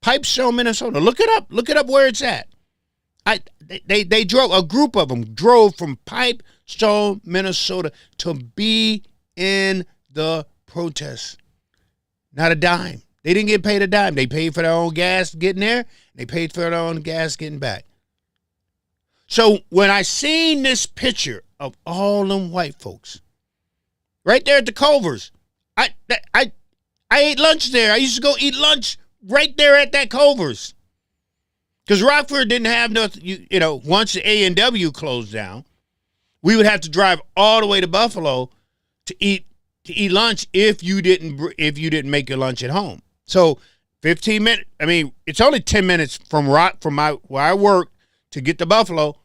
Pipestone, Minnesota. Look it up. Look it up where it's at. They drove, a group of them drove from Pipestone, Minnesota to be in the protest. Not a dime. They didn't get paid a dime. They paid for their own gas getting there. They paid for their own gas getting back. So when I seen this picture of all them white folks right there at the Culvers, I ate lunch there. I used to go eat lunch right there at that Culvers. Because Rockford didn't have nothing, once the A&W closed down, we would have to drive all the way to Buffalo to eat lunch if you didn't make your lunch at home. So 15 minutes, it's only 10 minutes from where I work to get to Buffalo,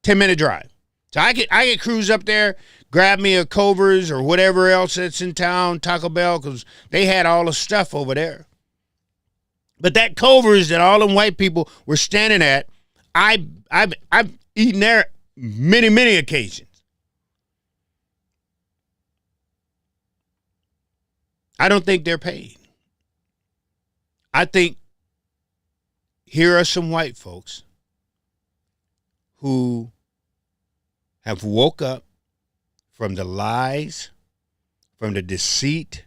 10-minute drive. So I could cruise up there, grab me a Culver's or whatever else that's in town, Taco Bell, because they had all the stuff over there. But that Culver's that all them white people were standing at, I've eaten there many, many occasions. I don't think they're paid. I think here are some white folks who have woke up from the lies, from the deceit,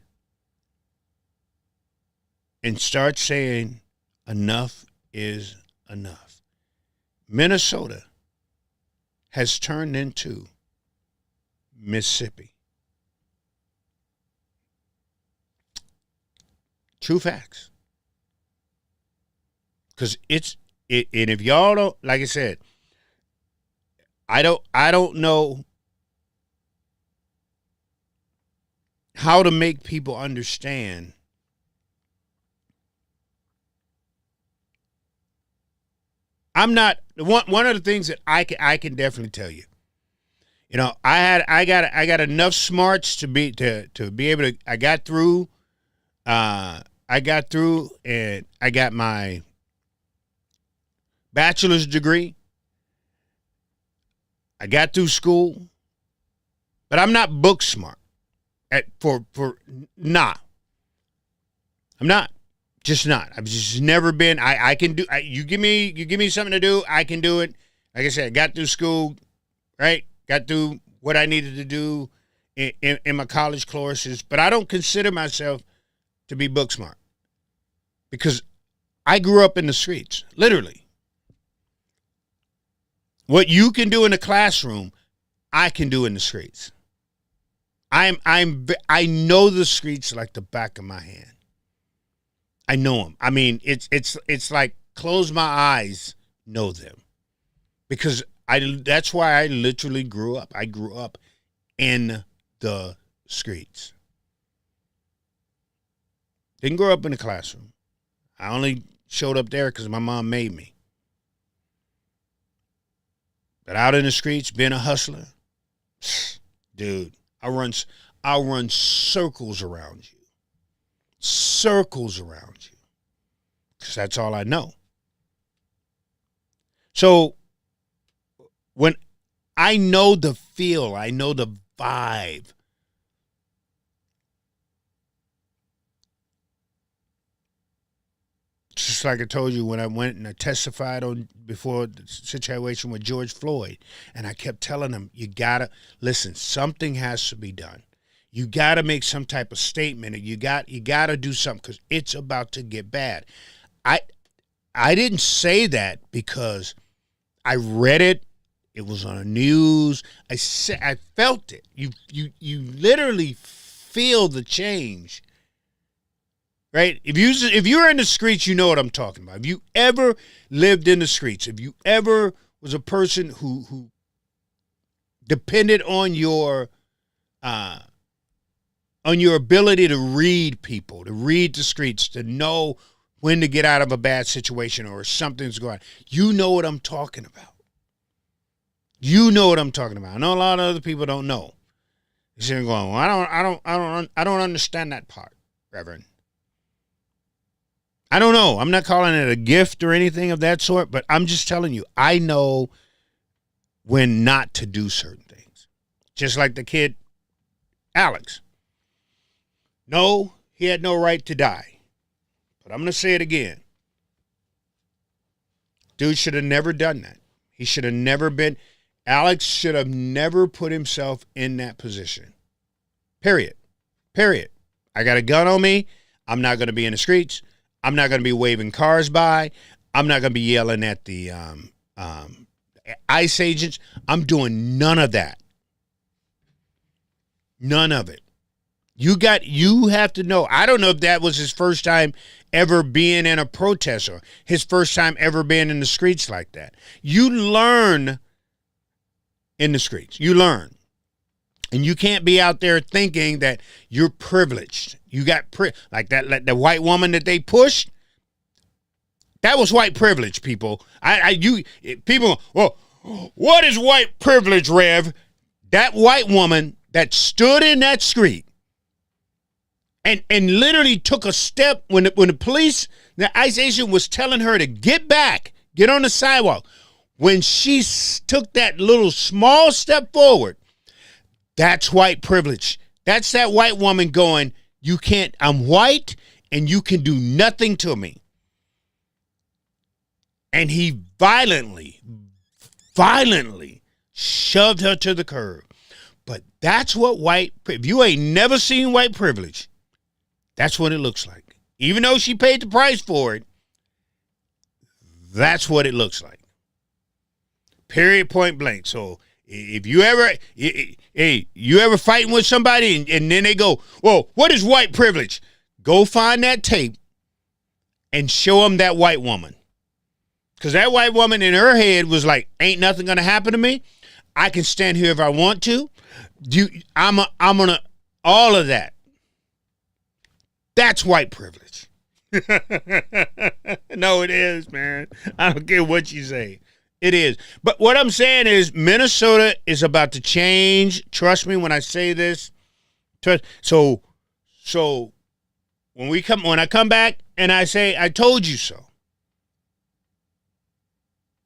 and start saying enough is enough. Minnesota has turned into Mississippi. True facts. Because and if y'all don't, like I said, I don't know how to make people understand I'm not one of the things that I can definitely tell you. You know, I got enough smarts to be able to. I got through and I got my bachelor's degree. I got through school, but I'm not book smart. I'm not. Just not. I've just never been. I can do. You give me something to do. I can do it. Like I said, I got through school, right? Got through what I needed to do in my college courses, but I don't consider myself to be book smart because I grew up in the streets, literally. What you can do in the classroom, I can do in the streets. I know the streets like the back of my hand. I know them. I mean, it's like close my eyes, know them, because that's why I literally grew up. I grew up in the streets. Didn't grow up in the classroom. I only showed up there because my mom made me. But out in the streets, being a hustler, dude, I'll run circles around you. Circles around you. Because that's all I know. So when I know the feel, I know the vibe. Just like I told you when I went and I testified before the situation with George Floyd, and I kept telling them, you gotta listen, something has to be done. You gotta make some type of statement, or you gotta do something because it's about to get bad. I didn't say that because I read it. It was on the news. I felt it. You literally feel the change. Right? If you're in the streets, you know what I'm talking about. If you ever lived in the streets, if you ever was a person who depended on your ability to read people, to read the streets, to know when to get out of a bad situation or something's going on, you know what I'm talking about. You know what I'm talking about. I know a lot of other people don't know. They're sitting going, well, I don't understand that part, Reverend. I don't know. I'm not calling it a gift or anything of that sort, but I'm just telling you, I know when not to do certain things. Just like the kid, Alex. No, he had no right to die. But I'm going to say it again. Dude should have never done that. He should have never been. Alex should have never put himself in that position. Period. I got a gun on me. I'm not going to be in the streets. I'm not going to be waving cars by. I'm not going to be yelling at the ICE agents. I'm doing none of that. None of it. You have to know. I don't know if that was his first time ever being in a protest or his first time ever being in the streets like that. You learn in the streets. You learn. And you can't be out there thinking that you're privileged. You got like the white woman that they pushed. That was white privilege, people. People. Well, what is white privilege, Rev? That white woman that stood in that street and literally took a step when the police, the ICE agent was telling her to get back, get on the sidewalk. When she took that little small step forward. That's white privilege. That's that white woman going, you can't, I'm white and you can do nothing to me. And he violently shoved her to the curb. But that's what if you ain't never seen white privilege, that's what it looks like. even though she paid the price for it, that's what it looks like. Period, point blank. So if you ever fighting with somebody and then they go, well, what is white privilege? Go find that tape and show them that white woman. Because that white woman in her head was like, ain't nothing going to happen to me. I can stand here if I want to. I'm going to, all of that. That's white privilege. No, it is, man. I don't care what you say. It is. But what I'm saying is Minnesota is about to change. Trust me when I say this. So when I come back and I say, I told you so.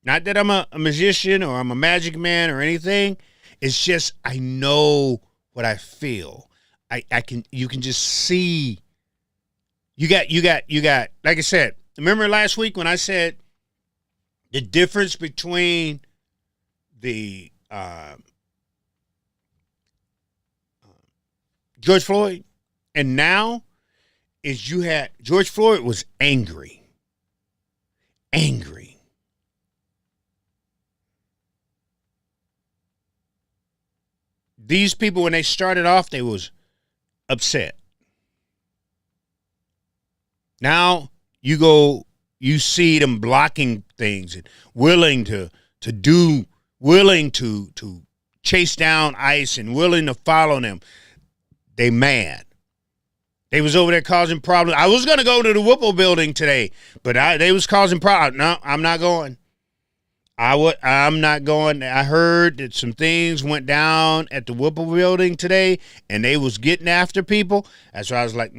Not that I'm a magician or I'm a magic man or anything. It's just I know what I feel. You can just see. You got, like I said, remember last week when I said the difference between the George Floyd and now is George Floyd was angry. Angry. These people, when they started off, they was upset. Now you see them blocking things and willing to chase down ICE and willing to follow them. They mad. They was over there causing problems. I was going to go to the Whipple building today, but they was causing problems. No, I'm not going. I'm not going. I heard that some things went down at the Whipple building today, and they was getting after people. That's why I was like,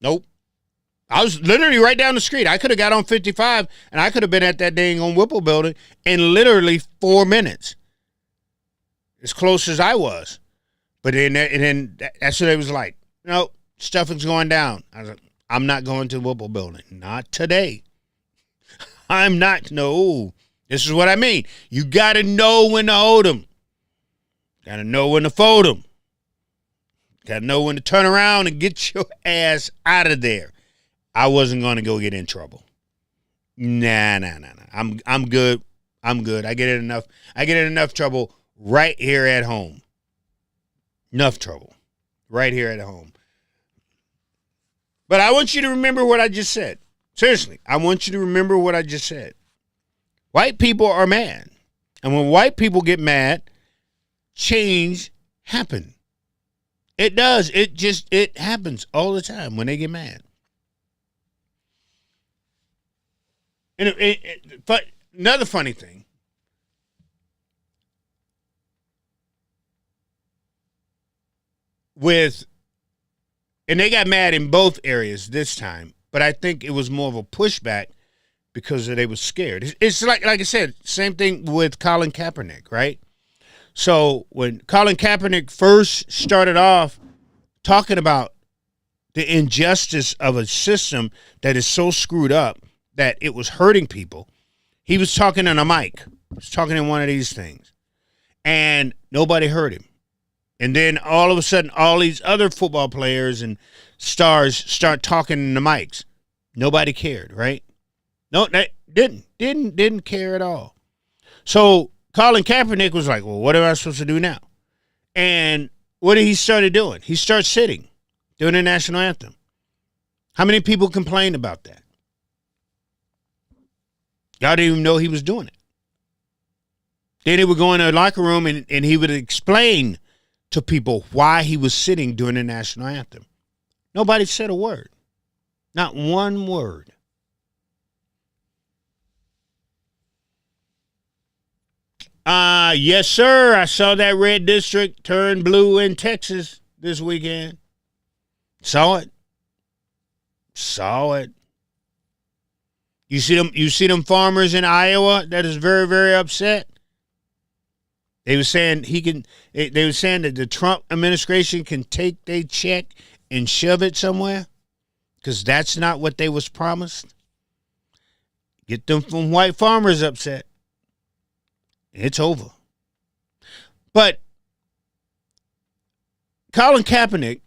nope. I was literally right down the street. I could have got on 55, and I could have been at that dang on Whipple building in literally 4 minutes, as close as I was. But then that's what it was like. No, stuffing's going down. I was like, I'm not going to the Whipple building. Not today. I'm not. No. This is what I mean. You got to know when to hold them. Got to know when to fold them. Got to know when to turn around and get your ass out of there. I wasn't going to go get in trouble. Nah. I'm good. I'm good. I get in enough trouble right here at home. Enough trouble right here at home. But I want you to remember what I just said. Seriously, I want you to remember what I just said. White people are mad. And when white people get mad, change happens. It does. It happens all the time when they get mad. But another funny thing. And they got mad in both areas this time, but I think it was more of a pushback because they were scared. It's like I said, same thing with Colin Kaepernick, right? So when Colin Kaepernick first started off talking about the injustice of a system that is so screwed up that it was hurting people, he was talking on a mic. He was talking in one of these things, and nobody heard him. And then all of a sudden, all these other football players and stars start talking in the mics. Nobody cared, right? No, they didn't care at all. So Colin Kaepernick was like, well, what am I supposed to do now? And what did he start doing? He started sitting, doing the national anthem. How many people complained about that? Y'all didn't even know he was doing it. Then he would go in the locker room and he would explain to people why he was sitting during the national anthem. Nobody said a word. Not one word. Yes, sir. I saw that red district turn blue in Texas this weekend. Saw it. You see them farmers in Iowa that is very, very upset. They were saying they were saying that the Trump administration can take their check and shove it somewhere because that's not what they was promised. Get them from white farmers upset. It's over. But Colin Kaepernick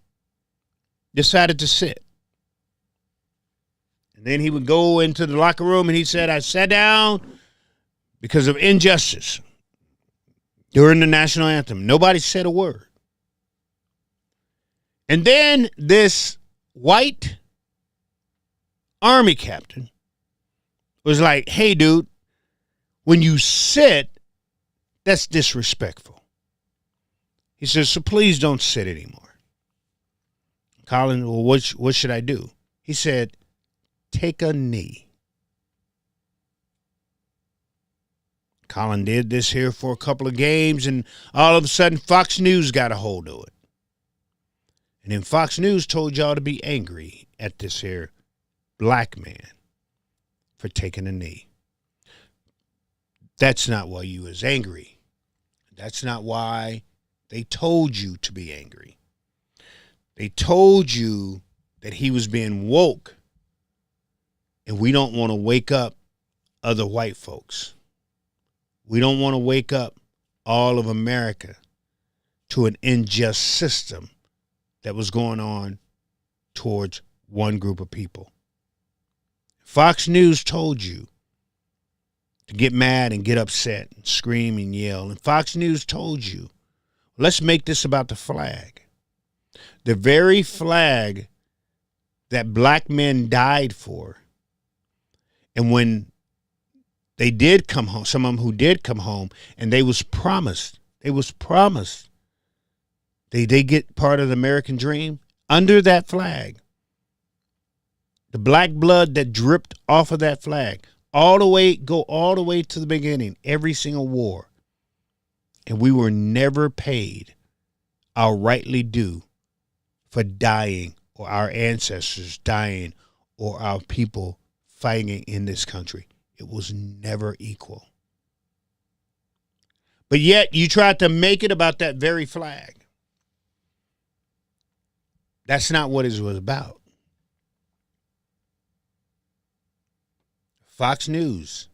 decided to sit. And then he would go into the locker room and he said, I sat down because of injustice during the national anthem. Nobody said a word. And then this white Army captain was like, hey, dude, when you sit, that's disrespectful. He says, so please don't sit anymore. Colin, well, what should I do? He said, take a knee. Colin did this here for a couple of games, and all of a sudden Fox News got a hold of it. And then Fox News told y'all to be angry at this here black man for taking a knee. That's not why you was angry. That's not why they told you to be angry. They told you that he was being woke, and we don't want to wake up other white folks. We don't want to wake up all of America to an unjust system that was going on towards one group of people. Fox News told you to get mad and get upset and scream and yell. And Fox News told you, let's make this about the flag. The very flag that black men died for. And when they did come home, some of them who did come home, and they was promised they get part of the American dream under that flag. The black blood that dripped off of that flag, go all the way to the beginning, every single war. And we were never paid our rightly due for dying, or our ancestors dying, or our people fighting in this country. It was never equal. But yet you tried to make it about that very flag. That's not what it was about. Fox News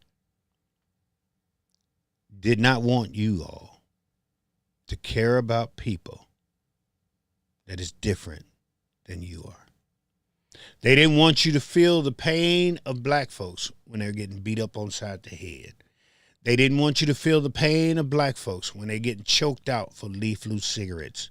did not want you all to care about people that is different than you are. They didn't want you to feel the pain of black folks when they're getting beat up on side the head. They didn't want you to feel the pain of black folks when they're getting choked out for leaf-loose cigarettes.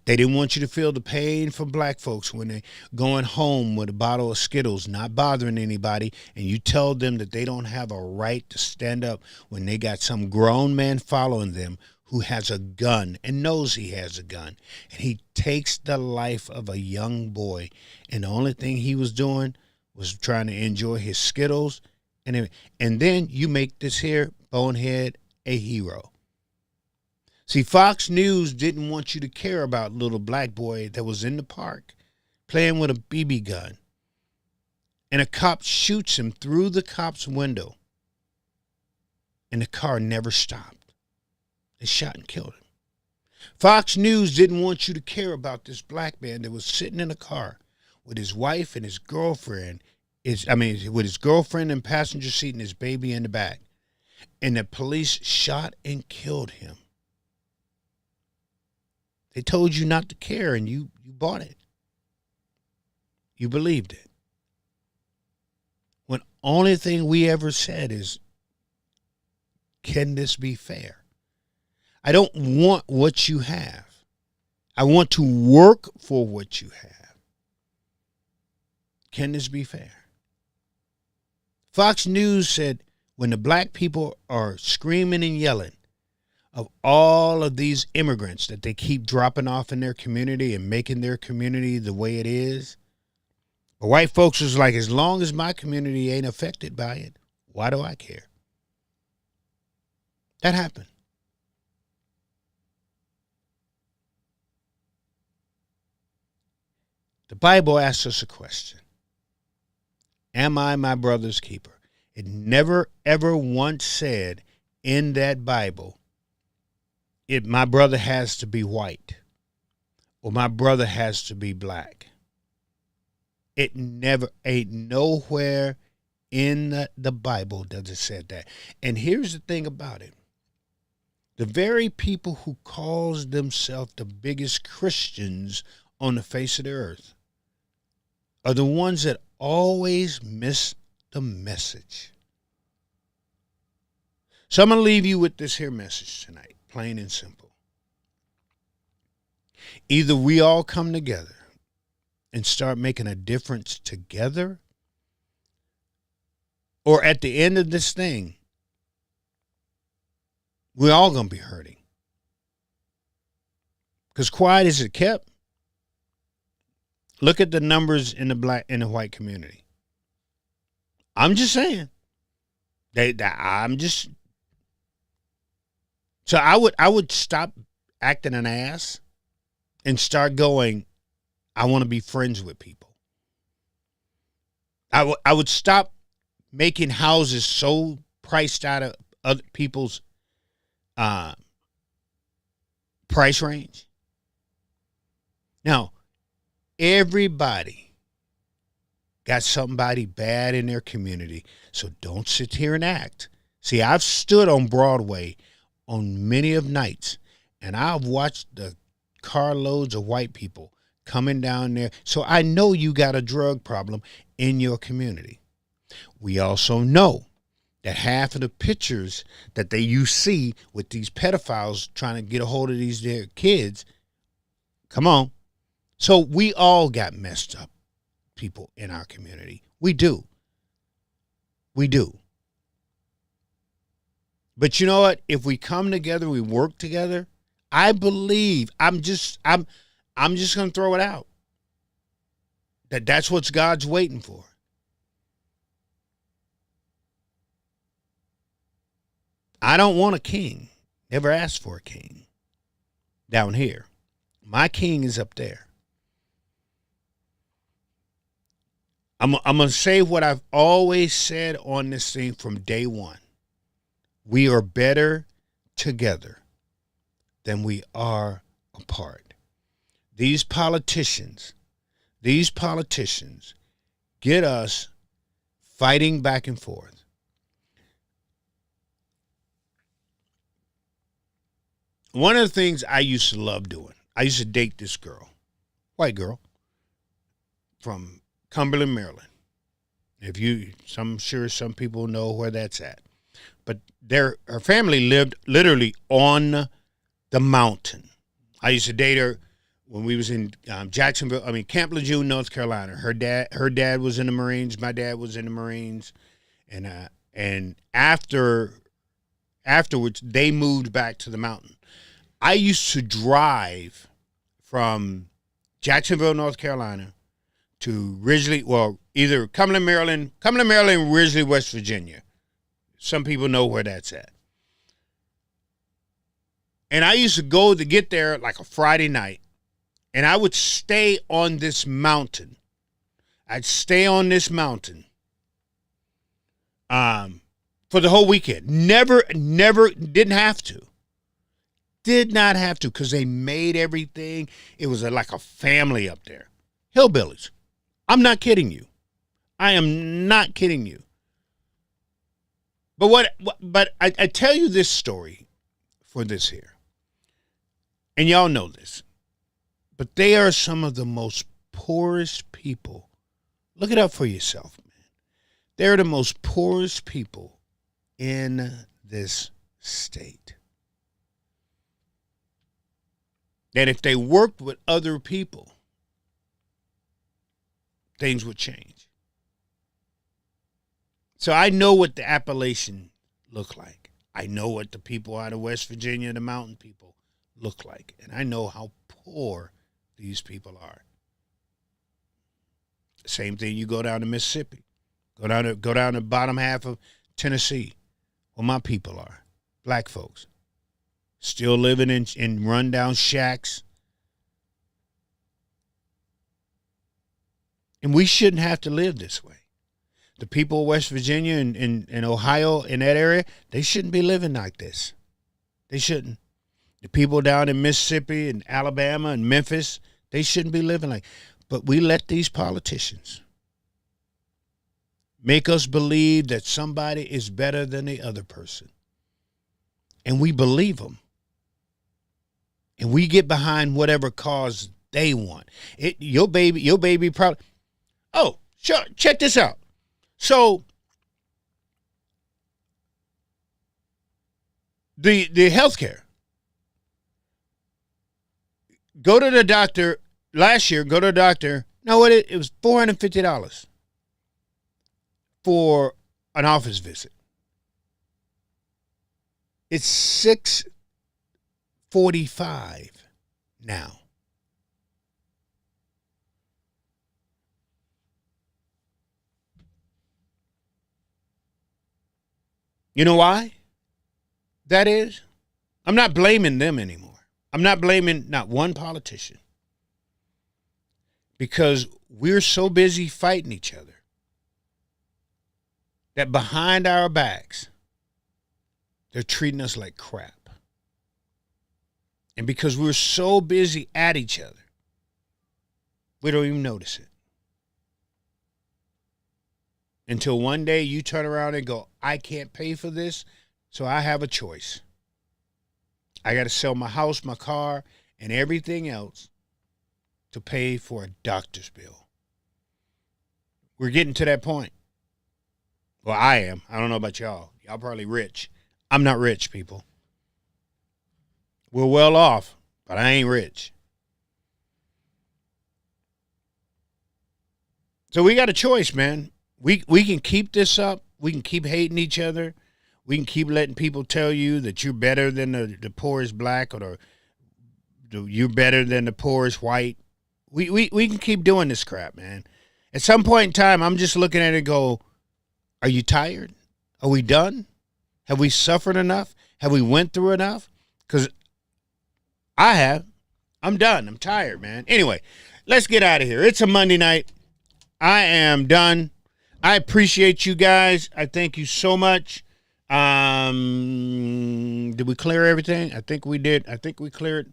They didn't want you to feel the pain for black folks when they're going home with a bottle of Skittles, not bothering anybody, and you tell them that they don't have a right to stand up when they got some grown man following them who has a gun and knows he has a gun. And he takes the life of a young boy, and the only thing he was doing was trying to enjoy his Skittles. And then you make this here bonehead a hero. See, Fox News didn't want you to care about little black boy that was in the park playing with a BB gun. And a cop shoots him through the cop's window. And the car never stopped. They shot and killed him. Fox News didn't want you to care about this black man that was sitting in a car with his wife and his girlfriend. With his girlfriend in passenger seat and his baby in the back. And the police shot and killed him. They told you not to care, and you bought it. You believed it. When only thing we ever said is, can this be fair? I don't want what you have. I want to work for what you have. Can this be fair? Fox News said when the black people are screaming and yelling of all of these immigrants that they keep dropping off in their community and making their community the way it is, the white folks was like, as long as my community ain't affected by it, why do I care? That happened. The Bible asks us a question. Am I my brother's keeper? It never, ever once said in that Bible, my brother has to be white or my brother has to be black. It never, ain't nowhere in the Bible does it say that. And here's the thing about it. The very people who calls themselves the biggest Christians on the face of the earth are the ones that always miss the message. So I'm going to leave you with this here message tonight, plain and simple. Either we all come together and start making a difference together, or at the end of this thing, we're all going to be hurting. Because quiet as it kept, look at the numbers in the black and the white community. I'm just saying. So I would stop acting an ass and start going, I want to be friends with people. I would stop making houses so priced out of other people's price range. Now, everybody got somebody bad in their community, so don't sit here and act. See, I've stood on Broadway on many of nights, and I've watched the carloads of white people coming down there, so I know you got a drug problem in your community. We also know that half of the pictures that you see with these pedophiles trying to get a hold of these their kids, come on. So we all got messed up people in our community. We do. We do. But you know what? If we come together, we work together, I believe, I'm just going to throw it out. That's what God's waiting for. I don't want a king. Never asked for a king down here. My king is up there. I'm going to say what I've always said on this thing from day one. We are better together than we are apart. These politicians get us fighting back and forth. One of the things I used to love doing, I used to date this girl, white girl, from Cumberland, Maryland. I'm sure some people know where that's at. But her family lived literally on the mountain. I used to date her when we was in Camp Lejeune, North Carolina. Her dad was in the Marines. My dad was in the Marines, and afterwards they moved back to the mountain. I used to drive from Jacksonville, North Carolina, to Ridgely, either Cumberland, Maryland, Ridgely, West Virginia. Some people know where that's at. And I used to go to get there like a Friday night, and I would stay on this mountain. I'd stay on this mountain for the whole weekend. Never, didn't have to. Did not have to, because they made everything. It was like a family up there. Hillbillies. I'm not kidding you. I am not kidding you. But I tell you this story for this here. And y'all know this. But they are some of the most poorest people. Look it up for yourself, man. They're the most poorest people in this state. That if they worked with other people, things would change. So I know what the Appalachian look like. I know what the people out of West Virginia, the mountain people, look like. And I know how poor these people are. Same thing, you go down to Mississippi. Go down to the bottom half of Tennessee, where my people are. Black folks. Still living in rundown shacks. And we shouldn't have to live this way. The people of West Virginia and Ohio, in that area, they shouldn't be living like this. They shouldn't. The people down in Mississippi and Alabama and Memphis, they shouldn't be living like. But we let these politicians make us believe that somebody is better than the other person. And we believe them. And we get behind whatever cause they want. Your baby probably. Oh, Sure, check this out. So the healthcare. Go to the doctor last year. Go to the doctor. No, it was $450 for an office visit. It's $645 now. You know why that is? I'm not blaming them anymore. I'm not blaming not one politician. Because we're so busy fighting each other that behind our backs, they're treating us like crap. And because we're so busy at each other, we don't even notice it. Until one day you turn around and go, I can't pay for this, so I have a choice. I got to sell my house, my car, and everything else to pay for a doctor's bill. We're getting to that point. Well, I am. I don't know about y'all. Y'all probably rich. I'm not rich, people. We're well off, but I ain't rich. So we got a choice, man. We can keep this up. We can keep hating each other. We can keep letting people tell you that you're better than the poorest black or you're better than the poorest white. We can keep doing this crap, man. At some point in time, I'm just looking at it and go, are you tired? Are we done? Have we suffered enough? Have we went through enough? Because I have. I'm done. I'm tired, man. Anyway, let's get out of here. It's a Monday night. I am done. I appreciate you guys. I thank you so much. Did we clear everything? I think we did. I think we cleared.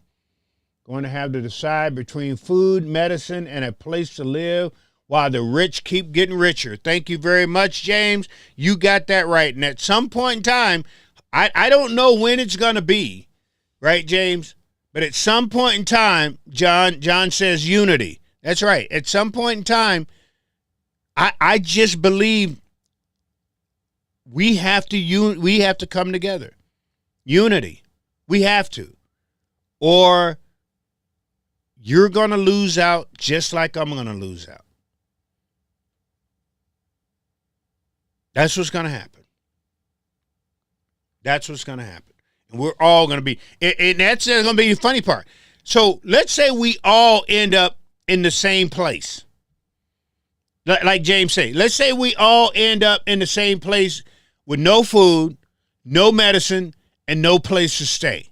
Going to have to decide between food, medicine, and a place to live while the rich keep getting richer. Thank you very much, James. You got that right. And at some point in time, I don't know when it's going to be, right, James? But at some point in time, John says unity. That's right. At some point in time, I just believe we have to come together. Unity. We have to. Or you're going to lose out just like I'm going to lose out. That's what's going to happen. That's what's going to happen. And we're all going to be, and that's going to be the funny part. So let's say we all end up in the same place. Like James said, let's say we all end up in the same place with no food, no medicine, and no place to stay.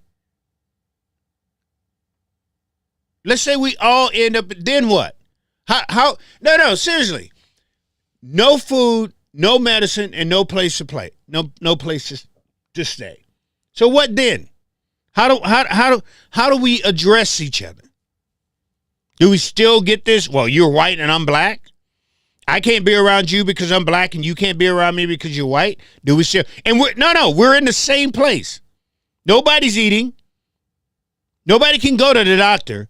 Let's say we all end up, then what? How? No, seriously. No food, no medicine, and no place to play. No place to stay. So what then? How do we address each other? Do we still get this? Well, you're white and I'm black. I can't be around you because I'm black and you can't be around me because you're white. Do we still? And we're in the same place. Nobody's eating. Nobody can go to the doctor.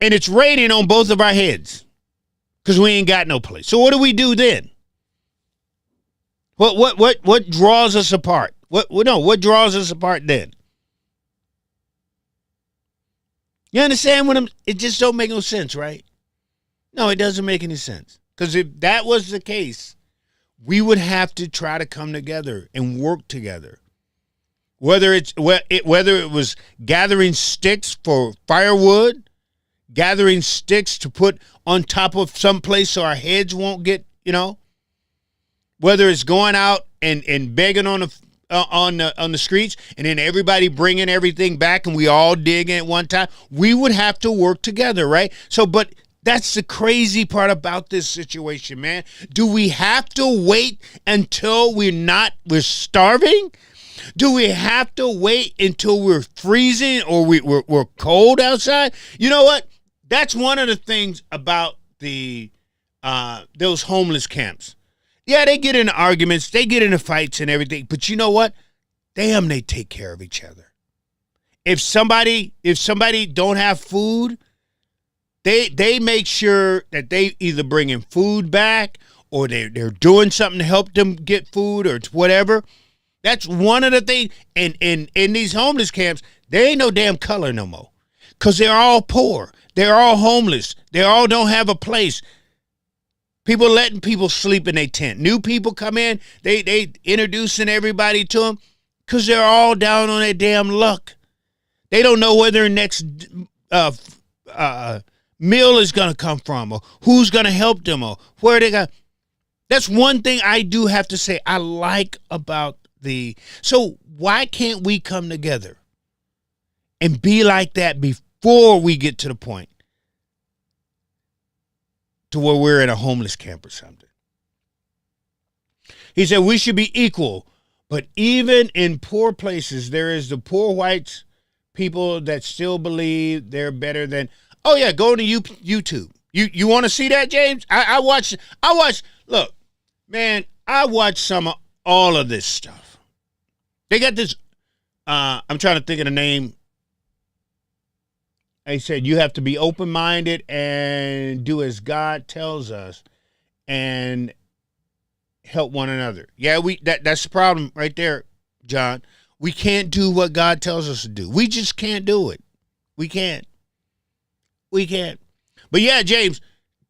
And it's raining on both of our heads because we ain't got no place. So what do we do then? What draws us apart? What draws us apart then? You understand it just don't make no sense, right? No, it doesn't make any sense. Because if that was the case, we would have to try to come together and work together. Whether it was gathering sticks for firewood, gathering sticks to put on top of some place so our heads won't get, whether it's going out and begging on the streets and then everybody bringing everything back and we all digging at one time, we would have to work together, right? So, but that's the crazy part about this situation, man. Do we have to wait until we're starving? Do we have to wait until we're freezing or we're cold outside? You know what? That's one of the things about those homeless camps. Yeah, they get into arguments, they get into fights and everything, but you know what? Damn, they take care of each other. If somebody don't have food, They make sure that they either bringing food back or they're doing something to help them get food or whatever. That's one of the things. And in these homeless camps, there ain't no damn color no more. Because they're all poor. They're all homeless. They all don't have a place. People letting people sleep in their tent. New people come in. They introducing everybody to them because they're all down on their damn luck. They don't know where their next meal is going to come from or who's going to help them or where they got. That's one thing I do have to say I like about so why can't we come together and be like that before we get to the point to where we're in a homeless camp or something? He said we should be equal, but even in poor places, there is the poor whites people that still believe they're better than. Oh yeah, go to YouTube. You want to see that, James? I watch. Look, man, I watch some of all of this stuff. They got this. I'm trying to think of the name. They said you have to be open-minded and do as God tells us, and help one another. Yeah, that's the problem right there, John. We can't do what God tells us to do. We just can't do it. We can't. But yeah, James,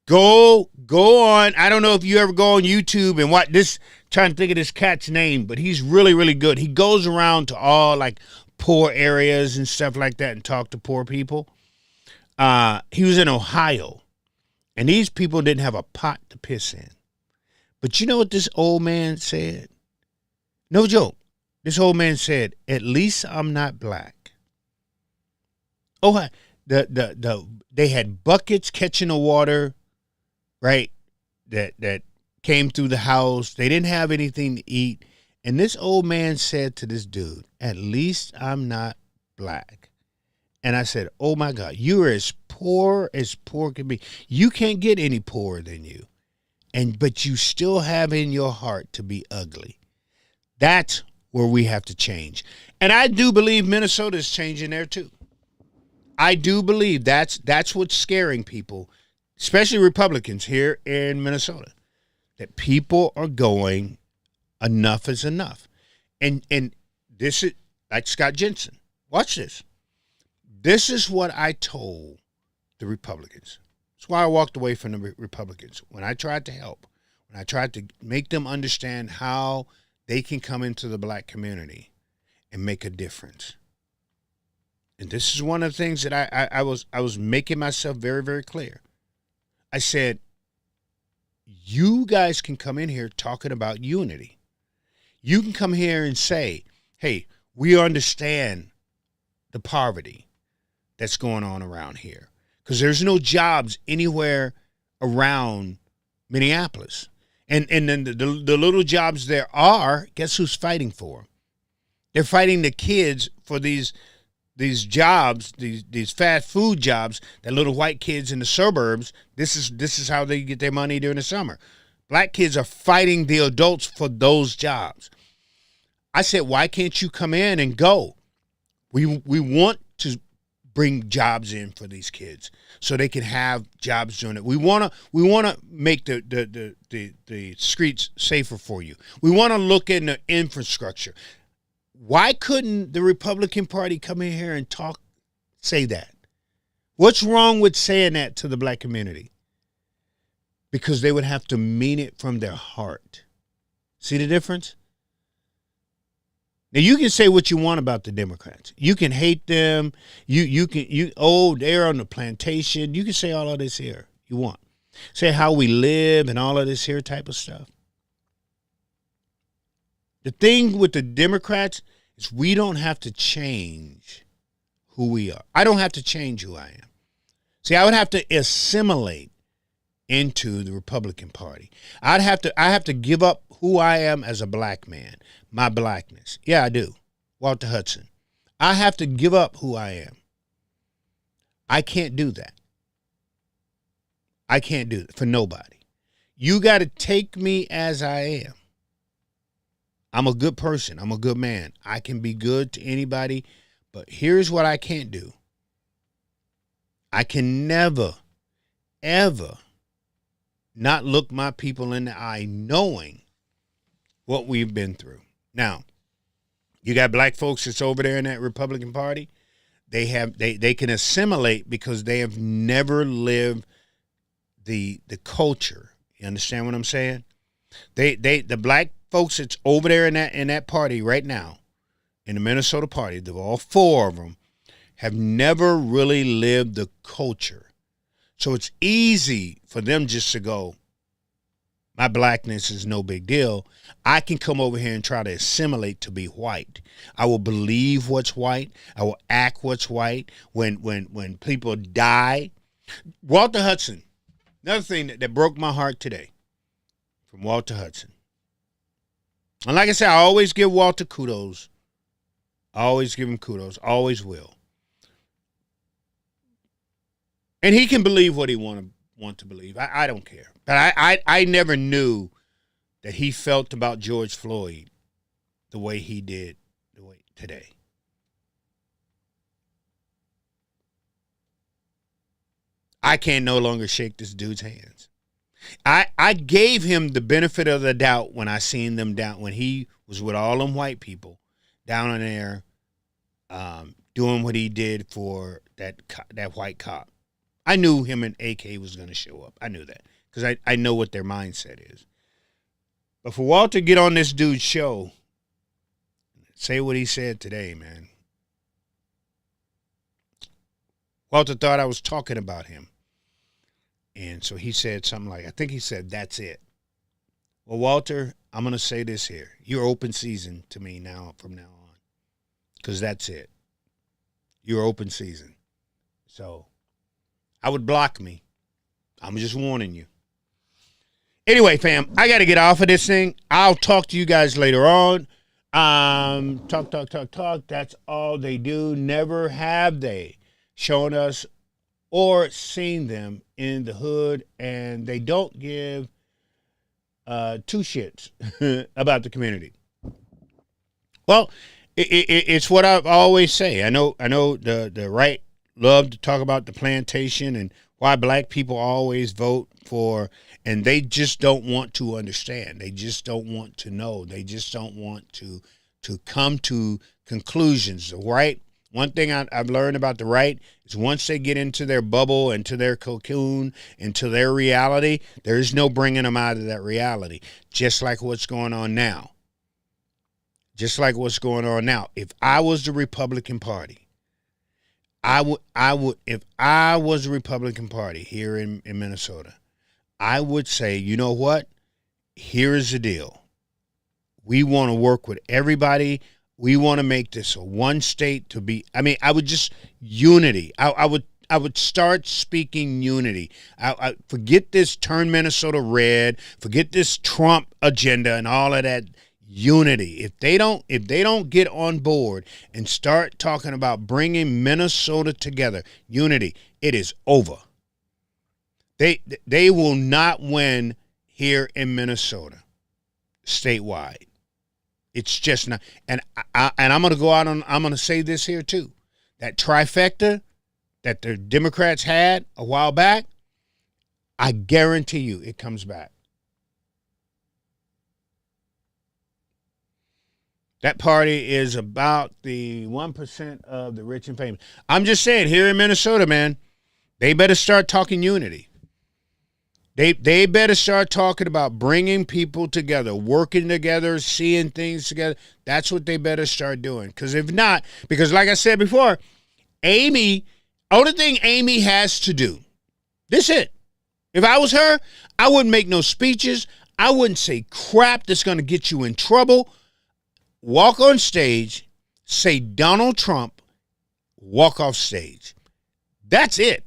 go on. I don't know if you ever go on YouTube and watch this. Trying to think of this cat's name, but he's really, really good. He goes around to all like poor areas and stuff like that and talk to poor people. He was in Ohio, and these people didn't have a pot to piss in. But you know what this old man said? No joke. This old man said, "At least I'm not black." Oh, they had buckets catching the water, right? That came through the house. They didn't have anything to eat. And this old man said to this dude, "At least I'm not black." And I said, oh my God, you're as poor can be. You can't get any poorer than you. But you still have in your heart to be ugly. That's where we have to change. And I do believe Minnesota is changing there too. I do believe that's what's scaring people, especially Republicans here in Minnesota. That people are going, enough is enough. And this is like Scott Jensen. Watch this. This is what I told the Republicans. That's why I walked away from the Republicans. When I tried to help, when I tried to make them understand how they can come into the black community and make a difference. And this is one of the things that I was making myself very, very clear. I said, you guys can come in here talking about unity. You can come here and say, hey, we understand the poverty that's going on around here. Because there's no jobs anywhere around Minneapolis. And then the little jobs there are, guess who's fighting for them? They're fighting the kids for these jobs, these fast food jobs that little white kids in the suburbs, this is how they get their money during the summer. Black kids are fighting the adults for those jobs. I said, why can't you come in and go? We want to bring jobs in for these kids so they can have jobs doing it. We want to make the streets safer for you. We want to look into infrastructure. Why couldn't the Republican Party come in here and say that? What's wrong with saying that to the black community? Because they would have to mean it from their heart. See the difference? Now you can say what you want about the Democrats. You can hate them. They're on the plantation. You can say all of this here you want. Say how we live and all of this here type of stuff. The thing with the Democrats is we don't have to change who we are. I don't have to change who I am. See, I would have to assimilate into the Republican Party. I have to give up who I am as a black man, my blackness. Yeah, I do. Walter Hudson. I have to give up who I am. I can't do that. I can't do that for nobody. You got to take me as I am. I'm a good person. I'm a good man. I can be good to anybody, but here's what I can't do. I can never ever not look my people in the eye knowing what we've been through. Now, you got black folks that's over there in that Republican Party. They can assimilate because they have never lived the culture. You understand what I'm saying? The black folks that's over there in that party right now, in the Minnesota Party, all four of them have never really lived the culture. So it's easy for them just to go, my blackness is no big deal. I can come over here and try to assimilate to be white. I will believe what's white. I will act what's white. When people die. Walter Hudson, another thing that broke my heart today from Walter Hudson. And like I said, I always give Walter kudos. I always give him kudos. Always will. And he can believe what he want to believe. I don't care. But I never knew that he felt about George Floyd the way he did today. I can no longer shake this dude's hands. I gave him the benefit of the doubt when I seen them down, when he was with all them white people down in there doing what he did for that white cop. I knew him and AK was going to show up. I knew that because I know what their mindset is. But for Walter to get on this dude's show, say what he said today, man. Walter thought I was talking about him. And so he said something like, I think he said, that's it. Well, Walter, I'm going to say this here. You're open season to me now, from now on. Because that's it. You're open season. So I would block me. I'm just warning you. Anyway, fam, I got to get off of this thing. I'll talk to you guys later on. Talk. That's all they do. Never have they shown us or seen them in the hood, and they don't give two shits about the community. Well, it's what I always say. I know the right love to talk about the plantation and why black people always vote for, and they just don't want to understand. They just don't want to know. They just don't want to come to conclusions. The right, one thing I've learned about the right is once they get into their bubble, into their cocoon, into their reality, there is no bringing them out of that reality, just like what's going on now. Just like what's going on now. If I was the Republican Party, if I was the Republican Party here in Minnesota, I would say, you know what? Here is the deal. We want to work with everybody. We want to make this a one state to be. I mean, I would just unity. I would start speaking unity. I forget this turn Minnesota red. Forget this Trump agenda and all of that. Unity. If they don't get on board and start talking about bringing Minnesota together, unity, it is over. They will not win here in Minnesota, statewide. It's just not. And I'm going to go out on. I'm going to say this here too. That trifecta that the Democrats had a while back, I guarantee you it comes back. That party is about the 1% of the rich and famous. I'm just saying, here in Minnesota, man, they better start talking unity. They better start talking about bringing people together, working together, seeing things together. That's what they better start doing. Because if not, because like I said before, only thing Amy has to do, this is it. If I was her, I wouldn't make no speeches. I wouldn't say crap that's going to get you in trouble. Walk on stage, say Donald Trump, walk off stage. That's it.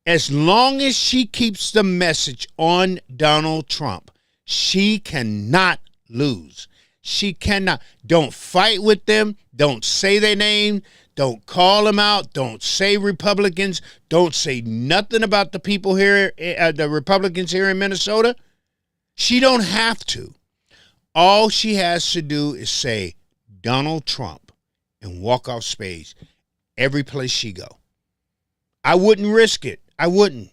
As long as she keeps the message on Donald Trump, she cannot lose. She cannot. Don't fight with them. Don't say their name. Don't call them out. Don't say Republicans. Don't say nothing about the people here, the Republicans here in Minnesota. She don't have to. All she has to do is say Donald Trump and walk off stage every place she go. I wouldn't risk it. I wouldn't.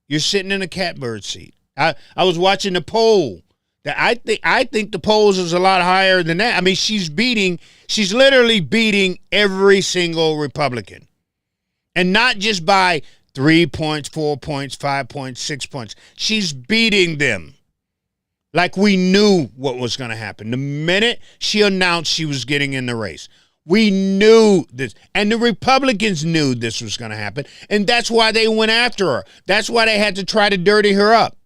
You're sitting in a catbird seat. I was watching the poll. I think the polls is a lot higher than that. I mean, she's literally beating every single Republican. And not just by 3 points, 4 points, 5 points, 6 points. She's beating them. Like we knew what was going to happen. The minute she announced she was getting in the race, we knew this. And the Republicans knew this was going to happen. And that's why they went after her. That's why they had to try to dirty her up.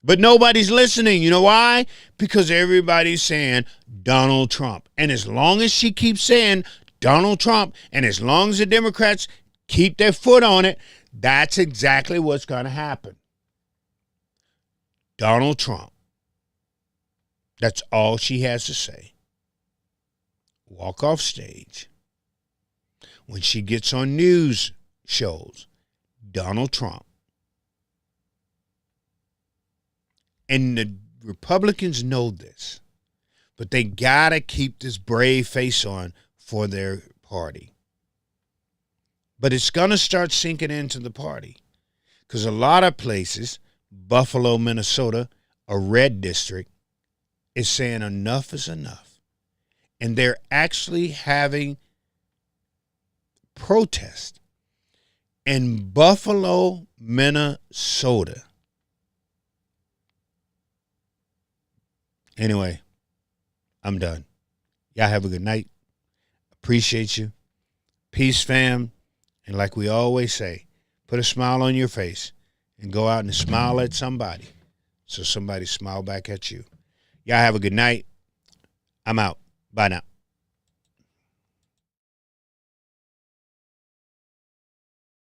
But nobody's listening. You know why? Because everybody's saying Donald Trump. And as long as she keeps saying Donald Trump, and as long as the Democrats keep their foot on it, that's exactly what's going to happen. Donald Trump. That's all she has to say. Walk off stage. When she gets on news shows, Donald Trump. And the Republicans know this, but they got to keep this brave face on for their party. But it's going to start sinking into the party because a lot of places, Buffalo, Minnesota, a red district, is saying enough is enough. And they're actually having protests in Buffalo, Minnesota. Anyway, I'm done. Y'all have a good night. Appreciate you. Peace, fam. And like we always say, put a smile on your face and go out and smile at somebody so somebody smile back at you. Y'all have a good night. I'm out. Bye now.